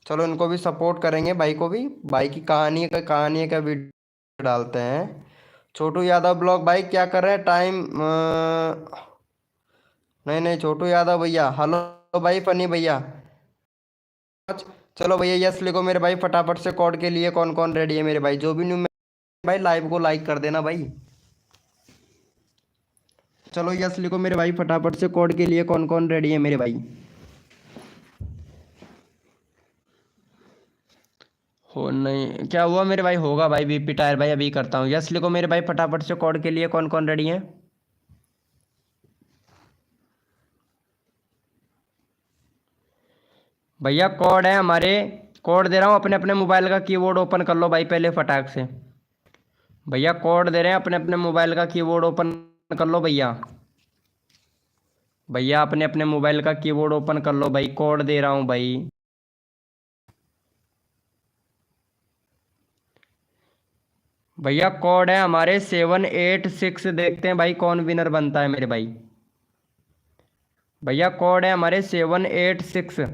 चलो इनको भी सपोर्ट करेंगे, भाई को भी। भाई की कहानी का वीडियो डालते हैं। छोटू यादव ब्लॉग भाई क्या कर रहे हैं टाइम नहीं नहीं छोटू यादव भैया, हेलो भाई फनी भैया। चलो भैया यस लिखो मेरे भाई फटाफट से। कोड के लिए कौन कौन रेडी है मेरे भाई? जो भी न्यू भाई लाइव को लाइक कर देना भाई। चलो यस लिखो मेरे भाई फटाफट से। कोड के लिए कौन कौन रेडी है मेरे भाई? हो नहीं क्या हुआ मेरे भाई? होगा भाई वीपी टायर भाई, अभी करता हूँ। यस लिखो मेरे भाई फटाफट से। कोड के लिए कौन कौन रेडी है? भैया कोड है हमारे, कोड दे रहा हूँ। अपने अपने मोबाइल का कीबोर्ड ओपन कर लो भाई पहले फटाक से। भैया कोड दे रहे हैं, अपने अपने मोबाइल का कीबोर्ड ओपन कर लो भैया। भैया अपने अपने मोबाइल का कीबोर्ड ओपन कर लो भाई, कोड दे रहा हूँ भाई। भैया कोड है हमारे 786। देखते हैं भाई कौन विनर बनता है मेरे भाई। भैया कोड है हमारे 786।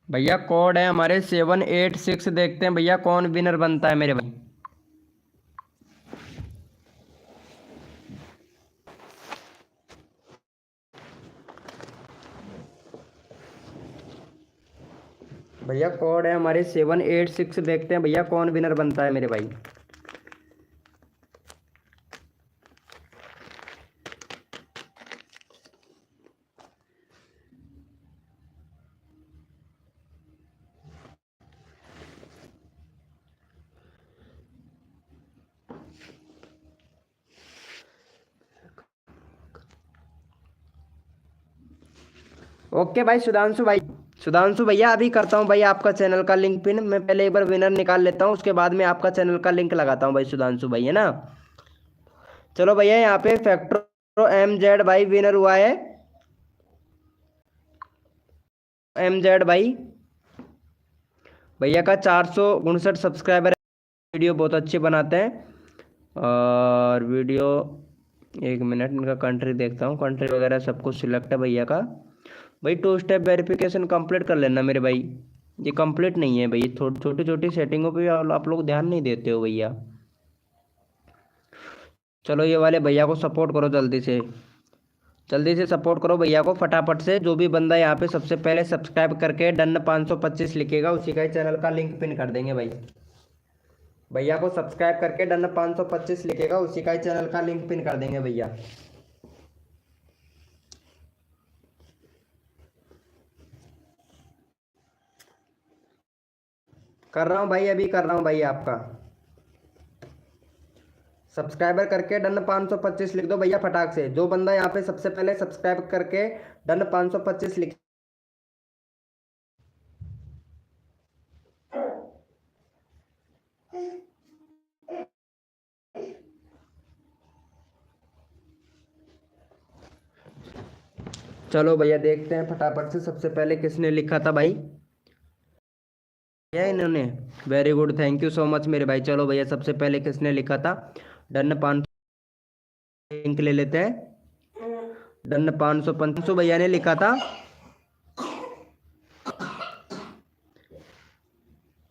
भैया कोड है हमारे 786। देखते हैं भैया कौन विनर बनता है मेरे भाई। भैया कोड है हमारे 786। देखते हैं भैया कौन विनर बनता है मेरे भाई। ओके भाई सुधांशु भाई, सुधांशु भैया अभी करता हूँ भाई आपका चैनल का लिंक पिन। मैं पहले एक बार विनर निकाल लेता हूँ, उसके बाद में आपका चैनल का लिंक लगाता हूँ भाई सुधांशु भाई, है ना। चलो भैया यहाँ पे फैक्ट्रो MZ भाई विनर हुआ है। MZ भाई, भैया का 459 सब्सक्राइबर है। वीडियो बहुत अच्छे बनाते हैं। और वीडियो, एक मिनट इनका कंट्री देखता हूँ, कंट्री वगैरह सब कुछ सिलेक्ट है भैया का। भाई 2 स्टेप वेरिफिकेशन कंप्लीट कर लेना मेरे भाई। ये कंप्लीट नहीं है भाई, छोटी छोटी सेटिंगों पे भी आप लोग ध्यान नहीं देते हो भैया। चलो ये वाले भैया को सपोर्ट करो जल्दी से सपोर्ट करो भैया को फटाफट से। जो भी बंदा यहाँ पे सबसे पहले सब्सक्राइब करके डन 525 लिखेगा, उसी का ही चैनल का लिंक पिन कर देंगे भाई। भैया को सब्सक्राइब करके डन 525 लिखेगा, उसी का ही चैनल का लिंक पिन कर देंगे भैया। कर रहा हूँ भाई, अभी कर रहा हूँ भाई। आपका सब्सक्राइबर करके डन 525 लिख दो भैया फटाक से। जो बंदा यहाँ पे सबसे पहले सब्सक्राइब करके डन 525 लिख। चलो भैया देखते हैं फटाफट से सबसे पहले किसने लिखा था भाई। किया इन्होंने। Very good, thank you so much मेरे भाई। चलो भैया, सबसे पहले किसने लिखा था? डन 500 लिंक ले लेते हैं। डन 500 500 भैया ने लिखा था।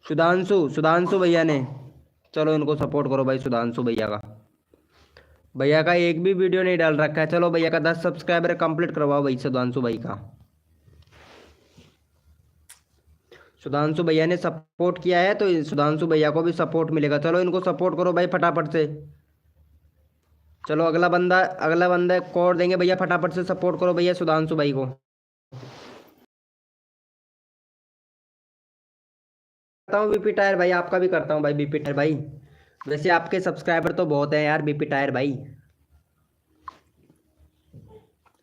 सुधांशु सुधांशु भैया ने। चलो इनको सपोर्ट करो भाई, सुधांशु भैया का। भैया का एक भी वीडियो नहीं डाल रखा है। चलो भैया का 10 सब्सक्राइबर कंप्लीट करवाओ भाई, सुधांशु भाई का। सुधांशु भैया ने सपोर्ट किया है तो सुधांशु भैया को भी सपोर्ट मिलेगा। चलो इनको सपोर्ट करो भाई फटाफट से। चलो अगला बंदा को और देंगे भैया, फटाफट से सपोर्ट करो भैया सुधांशु भाई को। करता हूँ बीपी टायर भाई, आपका भी करता हूँ भाई बीपी टायर भाई। वैसे आपके सब्सक्राइबर तो बहुत हैं यार बीपी टायर भाई।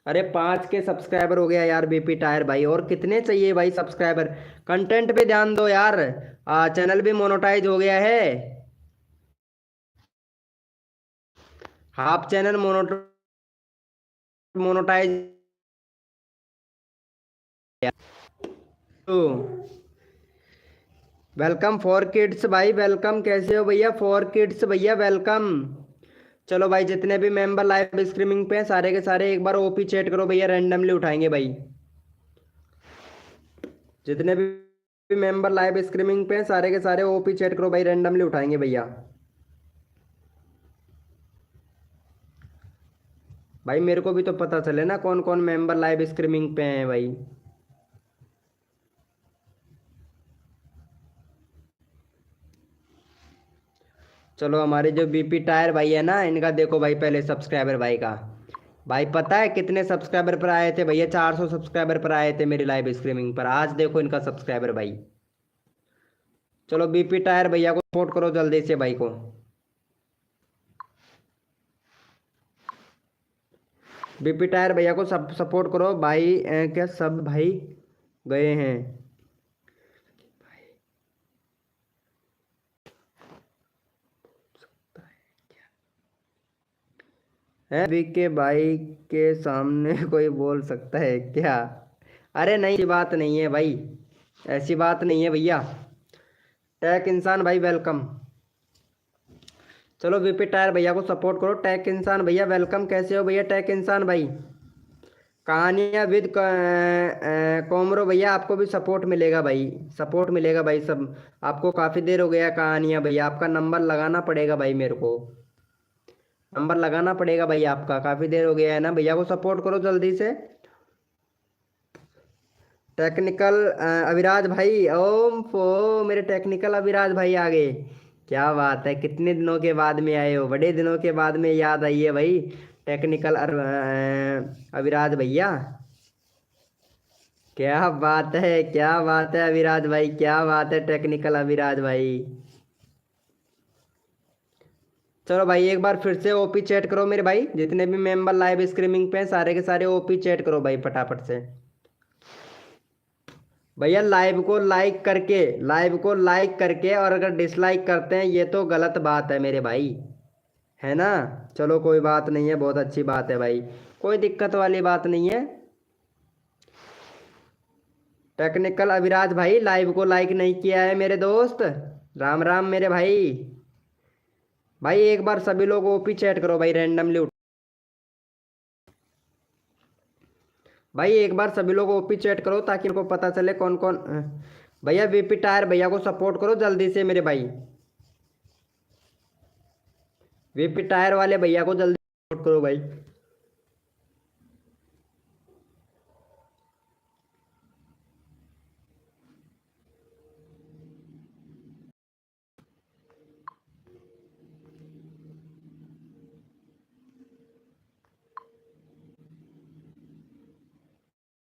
अरे 5 के सब्सक्राइबर हो गया यार बीपी टायर भाई, और कितने चाहिए भाई सब्सक्राइबर? कंटेंट पे ध्यान दो यार। चैनल भी मोनेटाइज हो गया है। Half channel monetise. तो वेलकम फॉर किड्स भाई, वेलकम। कैसे हो भैया? फॉर किड्स भैया वेलकम। चलो भाई, जितने भी मेंबर लाइव स्ट्रीमिंग पे हैं सारे के सारे एक बार ओपी चैट करो भैया, रैंडमली उठाएंगे भाई। जितने भी मेंबर लाइव स्ट्रीमिंग पे हैं सारे के सारे ओपी चैट करो भाई, रैंडमली उठाएंगे भैया। भाई मेरे को भी तो पता चले ना कौन कौन मेंबर लाइव स्ट्रीमिंग पे हैं भाई। चलो हमारे जो बीपी टायर भाई है ना, इनका देखो भाई पहले सब्सक्राइबर भाई का। भाई पता है कितने सब्सक्राइबर पर आए थे भैया? 400 सब्सक्राइबर पर आए थे मेरी लाइव स्ट्रीमिंग पर। आज देखो इनका सब्सक्राइबर भाई। चलो बीपी टायर भैया को सपोर्ट करो जल्दी से भाई को। बीपी टायर भैया को सब सपोर्ट करो भाई। क्या सब भाई गए हैं? है के भाई के सामने कोई बोल सकता है क्या? अरे नहीं, ऐसी बात नहीं है भाई, ऐसी बात नहीं है भैया। टेक इंसान भाई वेलकम। चलो बीपी टायर भैया को सपोर्ट करो। टेक इंसान भैया वेलकम। कैसे हो भैया टेक इंसान भाई? कहानियाँ विद कोमरो भैया, आपको भी सपोर्ट मिलेगा भाई, सपोर्ट मिलेगा भाई सब। आपको काफ़ी देर हो गया कहानियाँ भैया, आपका नंबर लगाना पड़ेगा भाई मेरे को। नंबर लगाना पड़ेगा भाई आपका, काफ़ी देर हो गया है ना। भैया को सपोर्ट करो जल्दी से। टेक्निकल अविराज भाई, ओम फो मेरे टेक्निकल अविराज भाई आ गए। क्या बात है, कितने दिनों के बाद में आए हो? बड़े दिनों के बाद में याद आई है भाई टेक्निकल अविराज भैया। क्या बात है, क्या बात है अविराज भाई, क्या बात है टेक्निकल अविराज भाई। चलो भाई एक बार फिर से ओपी चैट करो मेरे भाई, जितने भी मेंबर लाइव स्ट्रीमिंग पे हैं सारे के सारे ओपी चैट करो भाई फटाफट से। भैया लाइव को लाइक करके और अगर डिसलाइक करते हैं ये तो गलत बात है मेरे भाई, है ना। चलो कोई बात नहीं है, बहुत अच्छी बात है भाई, कोई दिक्कत वाली बात नहीं है। टेक्निकल अविराज भाई लाइव को लाइक नहीं किया है मेरे दोस्त, राम राम मेरे भाई। भाई एक बार सभी लोग ओपी चैट करो भाई, रैंडमली उठ। भाई एक बार सभी लोग ओपी चैट करो ताकि इनको पता चले कौन कौन। भैया वीपी टायर भैया को सपोर्ट करो जल्दी से मेरे भाई। वीपी टायर वाले भैया को जल्दी सपोर्ट करो भाई।